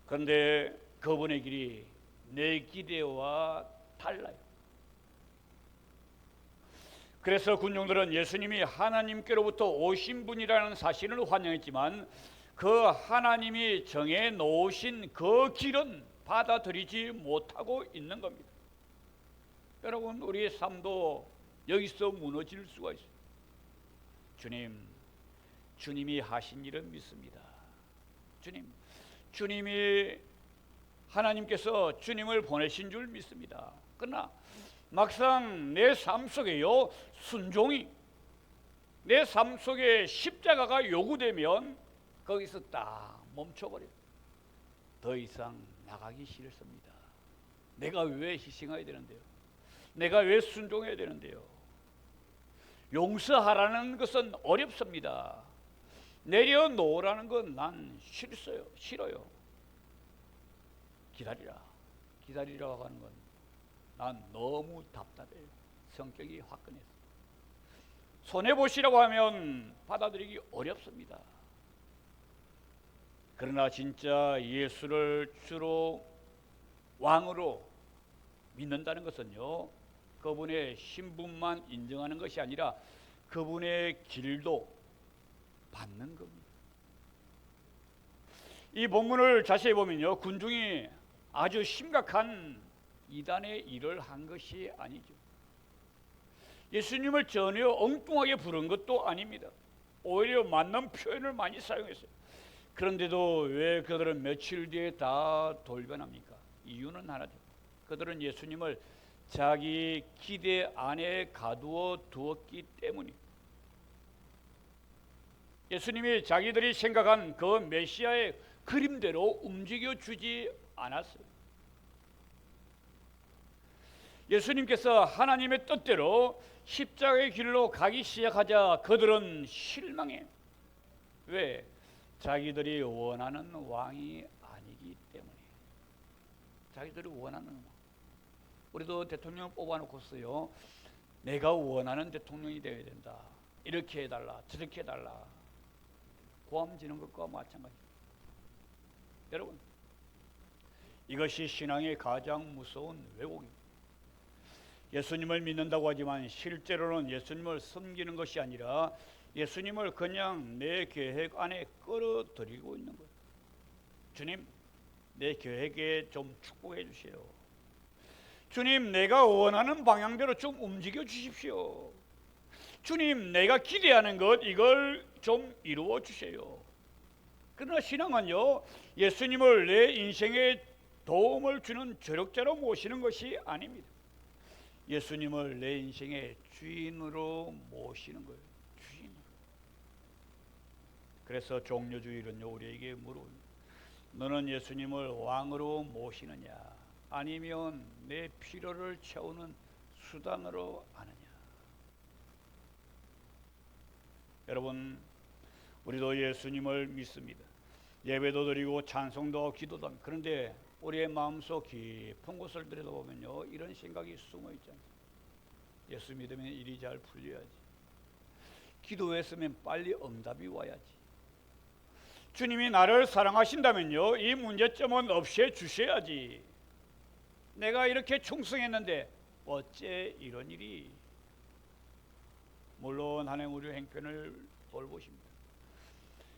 그런데 그분의 길이 내 기대와 달라요. 그래서 군중들은 예수님이 하나님께로부터 오신 분이라는 사실을 환영했지만 그 하나님이 정해 놓으신 그 길은 받아들이지 못하고 있는 겁니다. 여러분, 우리의 삶도 여기서 무너질 수가 있어요. 주님이 하신 일은 믿습니다. 주님이 하나님께서 주님을 보내신 줄 믿습니다. 그러나 막상 내 삶 속에요, 순종이, 내 삶 속에 십자가가 요구되면 거기서 딱 멈춰버려요. 더 이상 나가기 싫습니다. 내가 왜 희생해야 되는데요? 내가 왜 순종해야 되는데요? 용서하라는 것은 어렵습니다. 내려놓으라는 건 난 싫어요. 기다리라고 하는 건 난 너무 답답해요. 성격이 화끈해서. 손해보시라고 하면 받아들이기 어렵습니다. 그러나 진짜 예수를 주로 왕으로 믿는다는 것은요, 그분의 신분만 인정하는 것이 아니라 그분의 길도 받는 겁니다. 이 본문을 자세히 보면요, 군중이 아주 심각한 이단의 일을 한 것이 아니죠. 예수님을 전혀 엉뚱하게 부른 것도 아닙니다. 오히려 맞는 표현을 많이 사용했어요. 그런데도 왜 그들은 며칠 뒤에 다 돌변합니까? 이유는 하나죠. 그들은 예수님을 자기 기대 안에 가두어 두었기 때문입니다. 예수님이 자기들이 생각한 그 메시아의 그림대로 움직여 주지 않았어요. 예수님께서 하나님의 뜻대로 십자가의 길로 가기 시작하자 그들은 실망해. 왜? 자기들이 원하는 왕이 아니기 때문에. 자기들이 원하는 왕. 우리도 대통령 뽑아놓고서요, 내가 원하는 대통령이 되어야 된다, 이렇게 해달라, 저렇게 해달라, 고함 지는 것과 마찬가지입니다. 여러분, 이것이 신앙의 가장 무서운 왜곡입니다. 예수님을 믿는다고 하지만 실제로는 예수님을 섬기는 것이 아니라 예수님을 그냥 내 계획 안에 끌어들이고 있는 거예요. 주님, 내 계획에 좀 축복해 주세요. 주님, 내가 원하는 방향대로 좀 움직여 주십시오. 주님, 내가 기대하는 것, 이걸 좀 이루어 주세요. 그러나 신앙은요, 예수님을 내 인생에 도움을 주는 조력자로 모시는 것이 아닙니다. 예수님을 내 인생의 주인으로 모시는 거예요. 주인. 그래서 종려주일은요, 우리에게 물어봅니다. 너는 예수님을 왕으로 모시느냐, 아니면 내 필요를 채우는 수단으로 아느냐. 여러분, 우리도 예수님을 믿습니다. 예배도 드리고 찬송도 하고 기도도 합니다. 그런데 우리의 마음속 깊은 곳을 들여다보면요, 이런 생각이 숨어 있지 않습니까? 예수 믿으면 일이 잘 풀려야지. 기도했으면 빨리 응답이 와야지. 주님이 나를 사랑하신다면요, 이 문제점은 없애 주셔야지. 내가 이렇게 충성했는데 어째 이런 일이. 물론 하나님 우리 행편을 돌보십니다.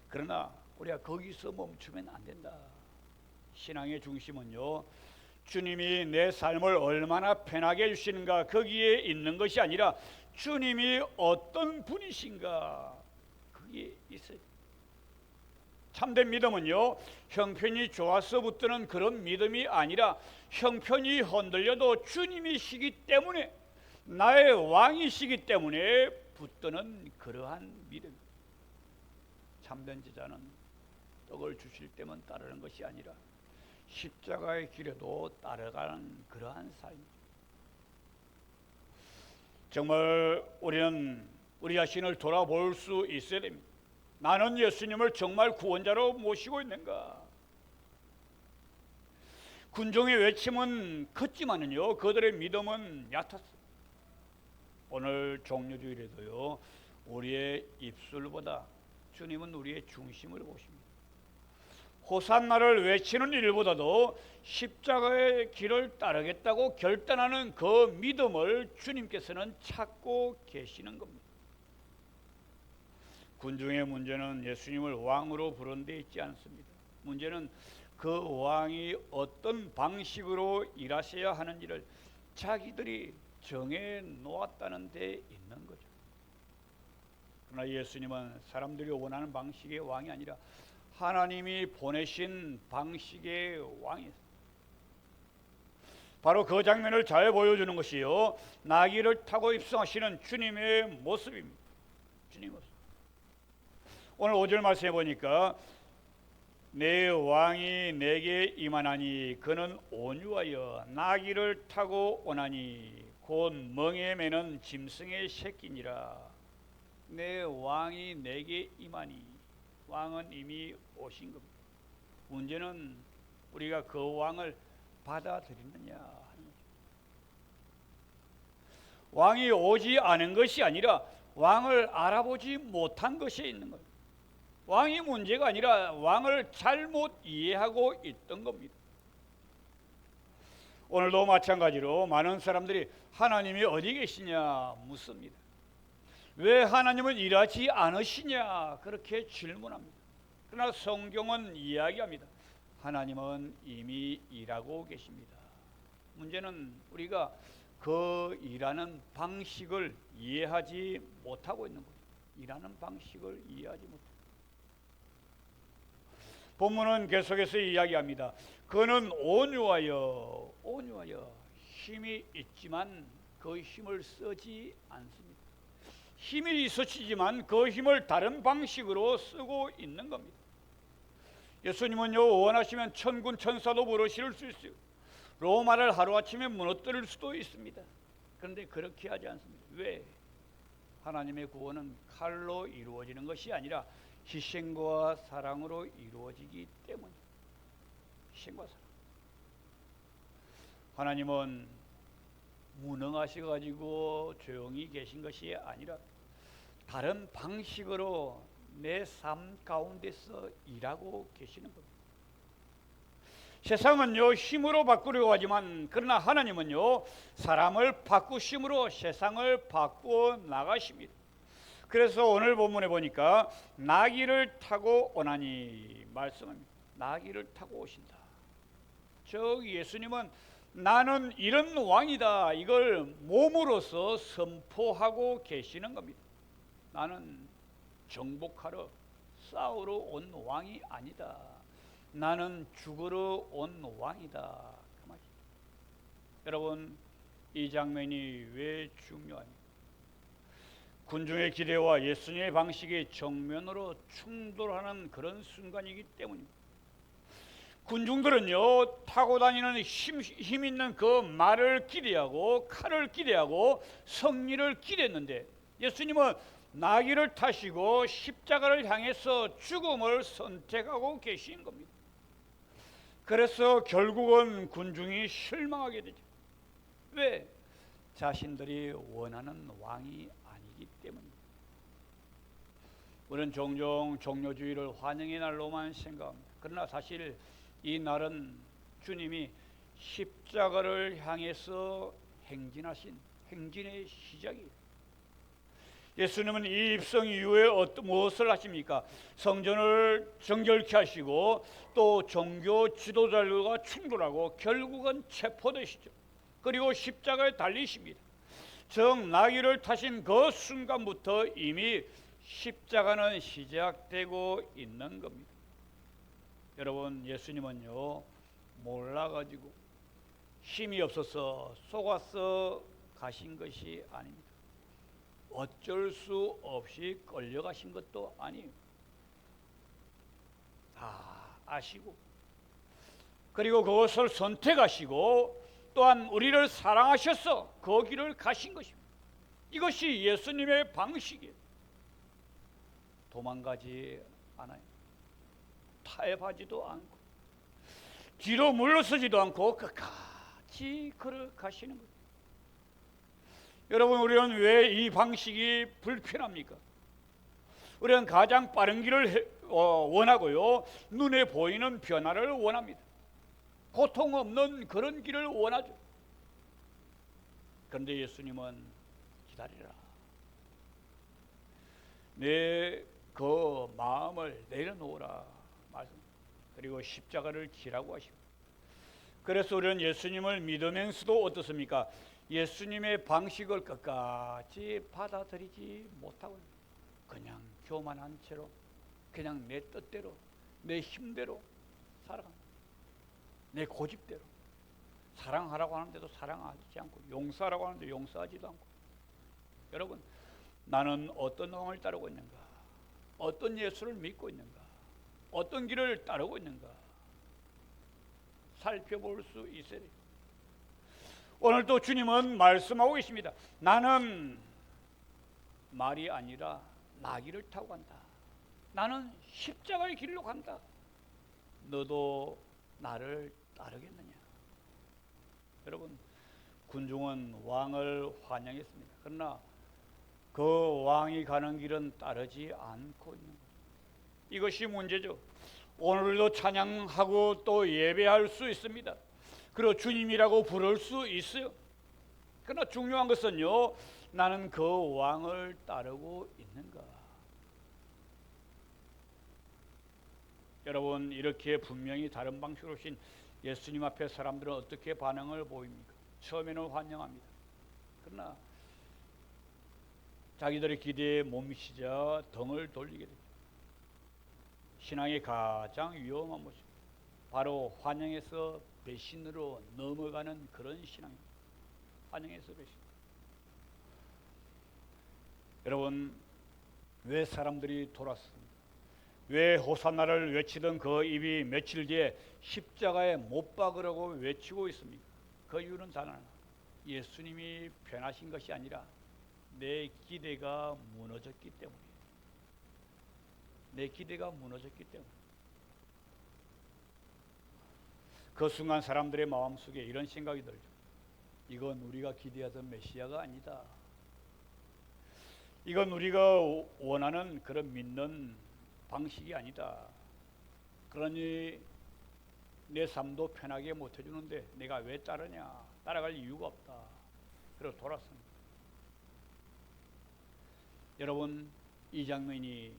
그러나 우리가 거기서 멈추면 안 된다. 신앙의 중심은요, 주님이 내 삶을 얼마나 편하게 해주시는가 거기에 있는 것이 아니라 주님이 어떤 분이신가 거기에 있어요. 참된 믿음은요, 형편이 좋아서 붙드는 그런 믿음이 아니라 형편이 흔들려도 주님이시기 때문에, 나의 왕이시기 때문에 붙드는 그러한 믿음. 참된 제자는 떡을 주실 때만 따르는 것이 아니라 십자가의 길에도 따라가는 그러한 삶입니다. 정말 우리는 우리 자신을 돌아볼 수 있어야 됩니다. 나는 예수님을 정말 구원자로 모시고 있는가? 군종의 외침은 컸지만은요, 그들의 믿음은 얕았어요. 오늘 종료주일에도요, 우리의 입술보다 주님은 우리의 중심을 보십니다. 호산나를 외치는 일보다도 십자가의 길을 따르겠다고 결단하는 그 믿음을 주님께서는 찾고 계시는 겁니다. 군중의 문제는 예수님을 왕으로 부른 데 있지 않습니다. 문제는 그 왕이 어떤 방식으로 일하셔야 하는지를 자기들이 정해 놓았다는 데 있는 거죠. 그러나 예수님은 사람들이 원하는 방식의 왕이 아니라 하나님이 보내신 방식의 왕이었습니다. 바로 그 장면을 잘 보여주는 것이요, 나귀를 타고 입성하시는 주님의 모습입니다. 주님의 모습. 오늘 5절 말씀해 보니까 내 왕이 내게 임하나니 그는 온유하여 나귀를 타고 오나니 곧 멍에 매는 짐승의 새끼니라. 내 왕이 내게 임하니, 왕은 이미 오신 겁니다. 문제는 우리가 그 왕을 받아들이느냐 하는 거죠. 왕이 오지 않은 것이 아니라 왕을 알아보지 못한 것이 있는 거예요. 왕이 문제가 아니라 왕을 잘못 이해하고 있던 겁니다. 오늘도 마찬가지로 많은 사람들이 하나님이 어디 계시냐 묻습니다. 왜 하나님은 일하지 않으시냐 그렇게 질문합니다. 그러나 성경은 이야기합니다. 하나님은 이미 일하고 계십니다. 문제는 우리가 그 일하는 방식을 이해하지 못하고 있는 거예요. 일하는 방식을 이해하지 못합니다. 본문은 계속해서 이야기합니다. 그는 온유하여 힘이 있지만 그 힘을 쓰지 않습니다. 힘이 있으시지만 그 힘을 다른 방식으로 쓰고 있는 겁니다. 예수님은요, 원하시면 천군 천사도 부르실 수 있어요. 로마를 하루아침에 무너뜨릴 수도 있습니다. 그런데 그렇게 하지 않습니다. 왜? 하나님의 구원은 칼로 이루어지는 것이 아니라 희생과 사랑으로 이루어지기 때문입니다. 희생과 사랑. 하나님은 무능하셔가지고 조용히 계신 것이 아니라 다른 방식으로 내 삶 가운데서 일하고 계시는 겁니다. 세상은요, 힘으로 바꾸려고 하지만 그러나 하나님은요, 사람을 바꾸심으로 세상을 바꾸어 나가십니다. 그래서 오늘 본문에 보니까 나귀를 타고 오나니 말씀합니다. 나귀를 타고 오신다. 저 예수님은 나는 이런 왕이다, 이걸 몸으로서 선포하고 계시는 겁니다. 나는 정복하러 싸우러 온 왕이 아니다. 나는 죽으러 온 왕이다. 그 말이죠. 여러분, 이 장면이 왜 중요합니까? 군중의 기대와 예수님의 방식이 정면으로 충돌하는 그런 순간이기 때문입니다. 군중들은요 타고 다니는 힘 있는 그 말을 기대하고 칼을 기대하고 승리를 기대했는데 예수님은 나귀를 타시고 십자가를 향해서 죽음을 선택하고 계신 겁니다. 그래서 결국은 군중이 실망하게 되죠. 왜? 자신들이 원하는 왕이 아니기 때문입니다. 우리는 종종 종료주의를 환영의 날로만 생각합니다. 그러나 사실 이 날은 주님이 십자가를 향해서 행진하신 행진의 시작이에요. 예수님은 이 입성 이후에 무엇을 하십니까? 성전을 정결케 하시고 또 종교 지도자들과 충돌하고 결국은 체포되시죠. 그리고 십자가에 달리십니다. 즉 나귀를 타신 그 순간부터 이미 십자가는 시작되고 있는 겁니다. 여러분, 예수님은요 몰라가지고 힘이 없어서 속아서 가신 것이 아닙니다. 어쩔 수 없이 끌려가신 것도 아니에요. 다 아시고 그리고 그것을 선택하시고 또한 우리를 사랑하셔서 그 길을 가신 것입니다. 이것이 예수님의 방식이에요. 도망가지 않아요. 타협하지도 않고 뒤로 물러서지도 않고 끝까지 걸어가시는 거예요. 여러분, 우리는 왜 이 방식이 불편합니까? 우리는 가장 빠른 길을 원하고요, 눈에 보이는 변화를 원합니다. 고통 없는 그런 길을 원하죠. 그런데 예수님은 기다리라. 내 그 마음을 내려놓으라 말씀. 그리고 십자가를 지라고 하시고. 그래서 우리는 예수님을 믿으면서도 어떻습니까? 예수님의 방식을 끝까지 받아들이지 못하고 그냥 교만한 채로 그냥 내 뜻대로 내 힘대로 살아갑니다. 내 고집대로 사랑하라고 하는데도 사랑하지 않고 용서하라고 하는데 용서하지도 않고. 여러분, 나는 어떤 왕을 따르고 있는가? 어떤 예수를 믿고 있는가? 어떤 길을 따르고 있는가? 살펴볼 수 있어야 돼요. 오늘도 주님은 말씀하고 계십니다. 나는 말이 아니라 나귀를 타고 간다. 나는 십자가의 길로 간다. 너도 나를 따르겠느냐? 여러분, 군중은 왕을 환영했습니다. 그러나 그 왕이 가는 길은 따르지 않고 있는 거죠. 이것이 문제죠. 오늘도 찬양하고 또 예배할 수 있습니다. 그리고 주님이라고 부를 수 있어요. 그러나 중요한 것은요, 나는 그 왕을 따르고 있는가? 여러분, 이렇게 분명히 다른 방식으로 오신 예수님 앞에 사람들은 어떻게 반응을 보입니까? 처음에는 환영합니다. 그러나 자기들의 기대에 못 미치자 등을 돌리게 되죠. 신앙의 가장 위험한 모습, 바로 환영에서 배신으로 넘어가는 그런 신앙입니다. 환영에서 배신. 여러분, 왜 사람들이 돌았습니까? 왜 호산나를 외치던 그 입이 며칠 뒤에 십자가에 못 박으라고 외치고 있습니까? 그 이유는 단 하나, 예수님이 변하신 것이 아니라 내 기대가 무너졌기 때문이에요. 내 기대가 무너졌기 때문에. 그 순간 사람들의 마음속에 이런 생각이 들죠. 이건 우리가 기대하던 메시아가 아니다. 이건 우리가 원하는 그런 믿는 방식이 아니다. 그러니 내 삶도 편하게 못 해주는데 내가 왜 따르냐? 따라갈 이유가 없다. 그래서 돌았습니다. 여러분, 이 장면이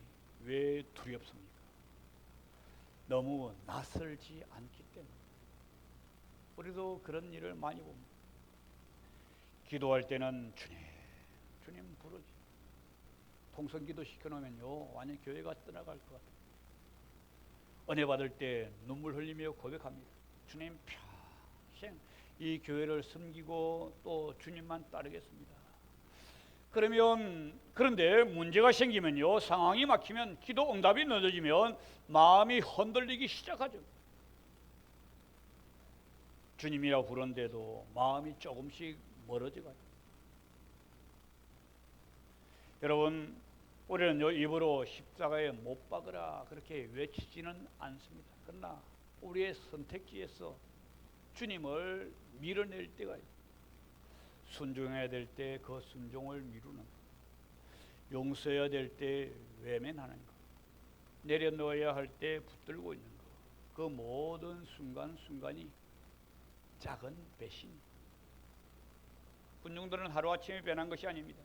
왜 두렵습니까? 너무 낯설지 않기 때문에. 우리도 그런 일을 많이 봅니다. 기도할 때는 주님 부르지. 통성기도 시켜놓으면요, 완전 교회가 떠나갈 것 같아요. 은혜 받을 때 눈물 흘리며 고백합니다. 주님, 평생 이 교회를 섬기고 또 주님만 따르겠습니다. 그런데 문제가 생기면요, 상황이 막히면, 기도 응답이 늦어지면 마음이 흔들리기 시작하죠. 주님이라 부른데도 마음이 조금씩 멀어져 가요. 여러분, 우리는 입으로 십자가에 못 박으라 그렇게 외치지는 않습니다. 그러나 우리의 선택지에서 주님을 밀어낼 때가 있어요. 순종해야 될 때 그 순종을 미루는 것, 용서해야 될 때 외면하는 것, 내려놓아야 할 때 붙들고 있는 것, 그 모든 순간순간이 작은 배신. 군중들은 하루아침에 변한 것이 아닙니다.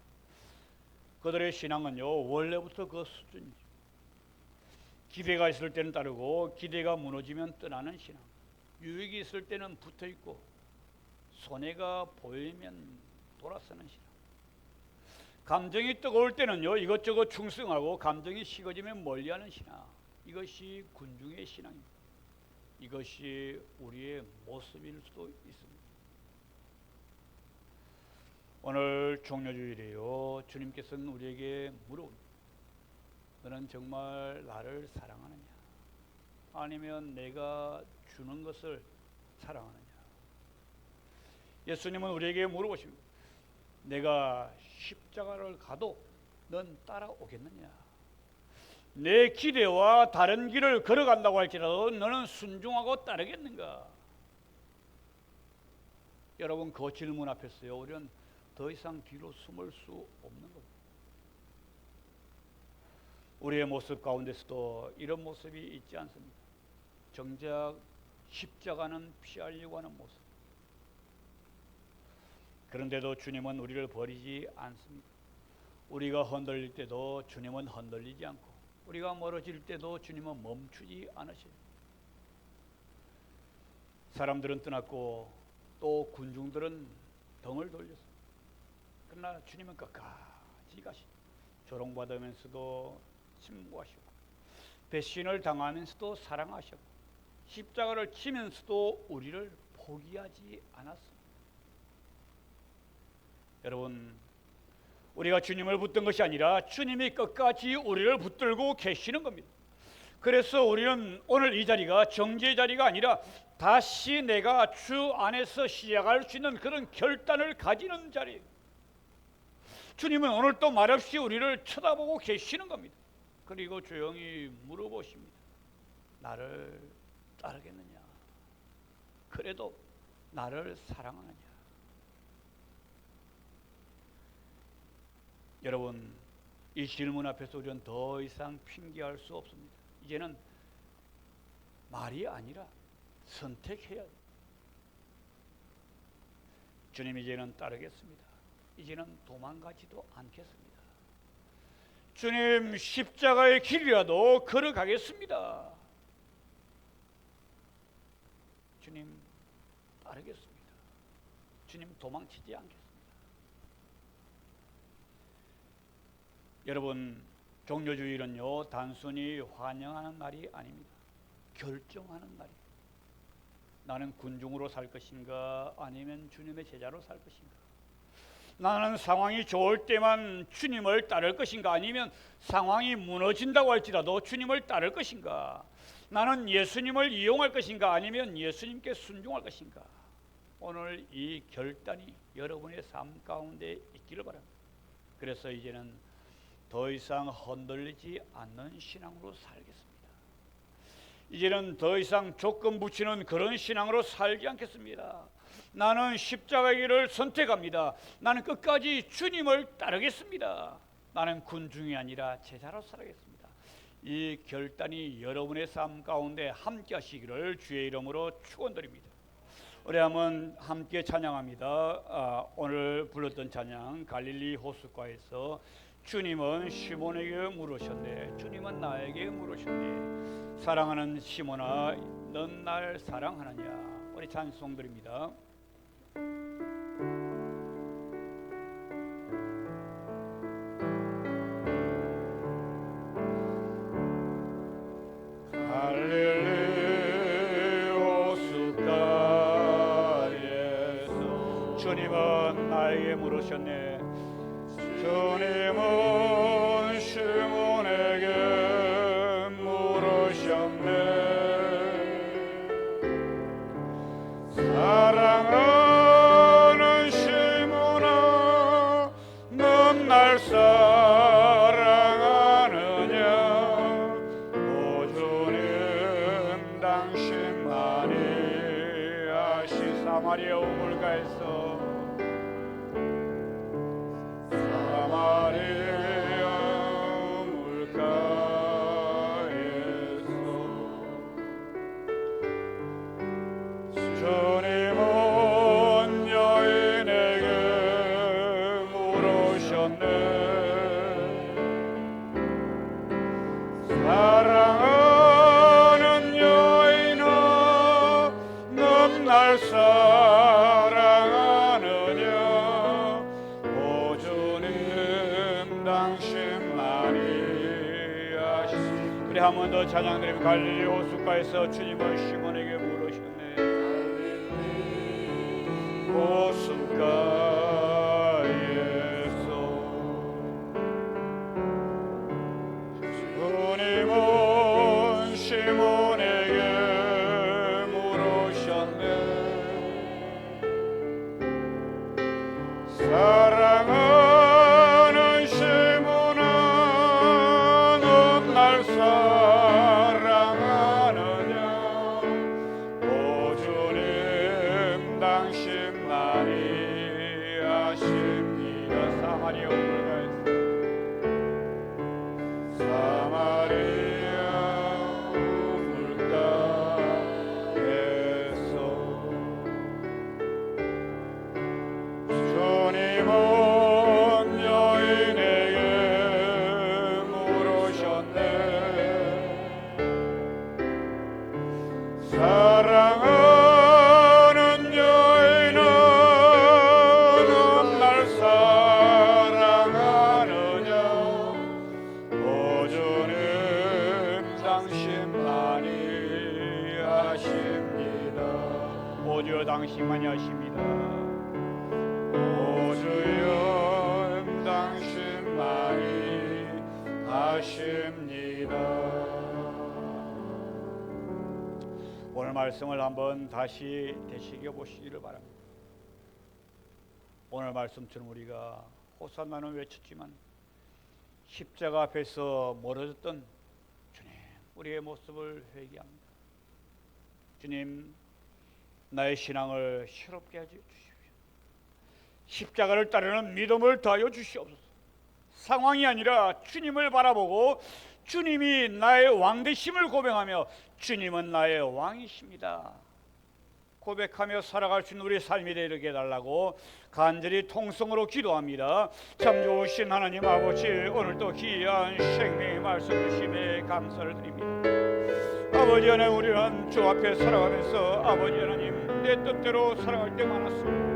그들의 신앙은요, 원래부터 그 수준이죠. 기대가 있을 때는 따르고 기대가 무너지면 떠나는 신앙, 유익이 있을 때는 붙어있고 손해가 보이면 돌아서는 신앙, 감정이 뜨거울 때는요 이것저것 충성하고 감정이 식어지면 멀리하는 신앙, 이것이 군중의 신앙입니다. 이것이 우리의 모습일 수도 있습니다. 오늘 종료주일이에요. 주님께서는 우리에게 물어봅니다. 너는 정말 나를 사랑하느냐? 아니면 내가 주는 것을 사랑하느냐? 예수님은 우리에게 물어보십니다. 내가 십자가를 가도 넌 따라오겠느냐? 내 기대와 다른 길을 걸어간다고 할지라도 너는 순종하고 따르겠는가? 여러분, 그 질문 앞에서요 우리는 더 이상 뒤로 숨을 수 없는 겁니다. 우리의 모습 가운데서도 이런 모습이 있지 않습니까? 정작 십자가는 피하려고 하는 모습. 그런데도 주님은 우리를 버리지 않습니다. 우리가 흔들릴 때도 주님은 흔들리지 않고, 우리가 멀어질 때도 주님은 멈추지 않으셔요. 사람들은 떠났고 또 군중들은 등을 돌렸습니다. 그러나 주님은 끝까지 가시고, 조롱받으면서도 침묵하시고, 배신을 당하면서도 사랑하셨고, 십자가를 치면서도 우리를 포기하지 않았습니다. 여러분, 우리가 주님을 붙든 것이 아니라 주님이 끝까지 우리를 붙들고 계시는 겁니다. 그래서 우리는 오늘 이 자리가 정죄의 자리가 아니라 다시 내가 주 안에서 시작할 수 있는 그런 결단을 가지는 자리예요. 주님은 오늘 또 말없이 우리를 쳐다보고 계시는 겁니다. 그리고 조용히 물어보십니다. 나를 따르겠느냐? 그래도 나를 사랑하느냐? 여러분, 이 질문 앞에서 우리는 더 이상 핑계할 수 없습니다. 이제는 말이 아니라 선택해야 돼요. 주님, 이제는 따르겠습니다. 이제는 도망가지도 않겠습니다. 주님, 십자가의 길이라도 걸어가겠습니다. 주님, 따르겠습니다. 주님, 도망치지 않겠습니다. 여러분, 종료주일은요 단순히 환영하는 날이 아닙니다. 결정하는 날입니다. 나는 군중으로 살 것인가 아니면 주님의 제자로 살 것인가? 나는 상황이 좋을 때만 주님을 따를 것인가 아니면 상황이 무너진다고 할지라도 주님을 따를 것인가? 나는 예수님을 이용할 것인가 아니면 예수님께 순종할 것인가? 오늘 이 결단이 여러분의 삶 가운데 있기를 바랍니다. 그래서 이제는 더 이상 흔들리지 않는 신앙으로 살겠습니다. 이제는 더 이상 조건 붙이는 그런 신앙으로 살지 않겠습니다. 나는 십자가의 길을 선택합니다. 나는 끝까지 주님을 따르겠습니다. 나는 군중이 아니라 제자로 살아겠습니다. 이 결단이 여러분의 삶 가운데 함께 하시기를 주의 이름으로 축원드립니다. 우리 한번 함께 찬양합니다. 오늘 불렀던 찬양 갈릴리 호숫가에서 주님은 시몬에게 물으셨네. 주님은 나에게 물으셨네. 사랑하는 시몬아, 넌 날 사랑하느냐? 우리 찬송 드립니다. 갈릴리 호숫가에서 주님은 나에게 물으셨네. 주님은 시몬에게 물으셨네. 사마리아 우물가에서 사마리아 우물가에서 주님은 여인에게 물으셨네. 사랑하는 여인아, 넌 날 사랑하느냐? 오 주님, 당신만이 아시니. 우리 한 번 더 찬양드리며 갈릴리 호숫가에서 주님은 시몬에게 물으셨네. 호숫가에서 주님은 시몬에게 물으셨네. 사랑하는 시몬아, 넌 날 사랑하느냐? 오 주님, 당신만이 아십니다. 사마리아 우물가에서 사마리아 우물가에서 주님은 여인에게 물으셨네. 사랑하는 여인아, 넌 날 사랑하느냐? 오 주님, 당신만이 아십니다. 오 주여, 당신만이 아십니다. 오 주여, 당신만이 아십니다. 오늘 말씀을 한번 다시 되새겨 보시기를 바랍니다. 오늘 말씀처럼 우리가 호산나는 외쳤지만 십자가 앞에서 멀어졌던 주님, 우리의 모습을 회개합니다. 주님, 나의 신앙을 새롭게 해 주십시오. 십자가를 따르는 믿음을 더하여 주시옵소서. 상황이 아니라 주님을 바라보고 주님이 나의 왕되심을 고백하며 주님은 나의 왕이십니다 고백하며 살아갈 수 있는 우리의 삶이 되게 해달라고 간절히 통성으로 기도합니다. 참 좋으신 하나님 아버지, 오늘도 귀한 생명의 말씀 주심에 감사를 드립니다. 아버지 하나님, 우리는 주 앞에 살아가면서 아버지 하나님, 내 뜻대로 살아갈 때 많았습니다.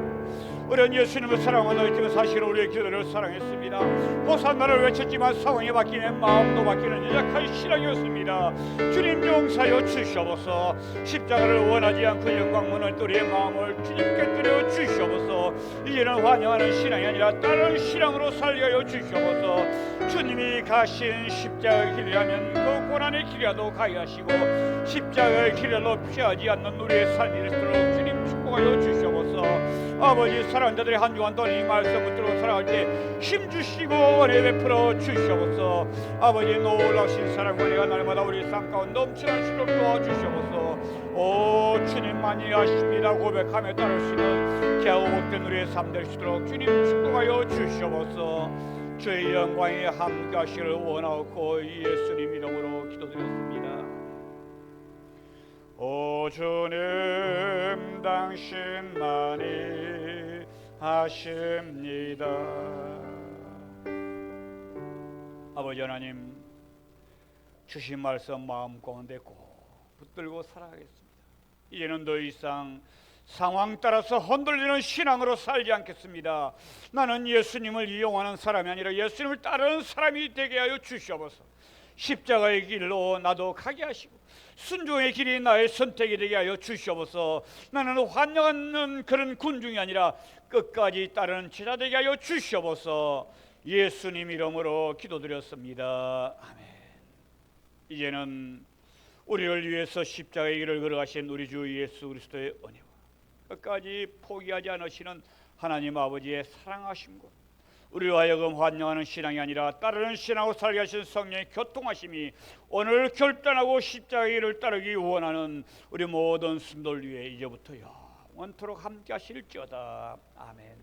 우리는 예수님을 사랑하다 했지만 사실 우리의 기도를 사랑했습니다. 호산나를 외쳤지만 상황이 바뀌는, 마음도 바뀌는 연약한 신앙이었습니다. 주님 용서하여 주시옵소서. 십자가를 원하지 않고 영광문을 우리의 마음을 주님께 드려 주시옵소서. 이제는 환영하는 신앙이 아니라 다른 신앙으로 살게 하여 주시옵소서. 주님이 가신 십자가의 길이라면 그 고난의 길이라도 가게 하시고 십자가의 길이라도 피하지 않는 우리의 삶이 되도록 주님 축복하여 주시옵소서. 아버지, 사랑하는 자들이 한 주간 동안 이 말씀 붙들고 살아갈 때 힘주시고 은혜 베풀어 주시옵소서. 아버지, 놀라신 사랑과 은혜가 날마다 우리 삶 가운데 넘치는 수록 도와주시옵소서. 오 주님만이 아십니다 고백하며 따를 수 있는 겨우 복된 우리의 삶 될 수 있도록 주님 축복하여 주시옵소서. 주의 영광이 함께하시기를 원하옵고 예수님 이름으로 기도드렸습니다. 오 주님, 당신만이 하십니다. 아버지 하나님, 주신 말씀 마음 가운데 꼭 붙들고 살아가겠습니다. 이제는 더 이상 상황 따라서 흔들리는 신앙으로 살지 않겠습니다. 나는 예수님을 이용하는 사람이 아니라 예수님을 따르는 사람이 되게 하여 주시옵소서. 십자가의 길로 나도 가게 하시고 순종의 길이 나의 선택이 되게 하여 주시옵소서. 나는 환영하는 그런 군중이 아니라 끝까지 따르는 제자 되게 하여 주시옵소서. 예수님 이름으로 기도드렸습니다. 아멘. 이제는 우리를 위해서 십자가의 길을 걸어가신 우리 주 예수 그리스도의 은혜와 끝까지 포기하지 않으시는 하나님 아버지의 사랑하심과 우리와 하여금 환영하는 신앙이 아니라 따르는 신앙으로 살게 하신 성령의 교통하심이 오늘 결단하고 십자가의 길을 따르기 원하는 우리 모든 순돌 위에 이제부터 영원토록 함께 하실지어다. 아멘.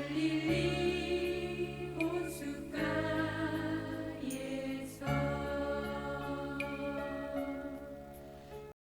갈릴리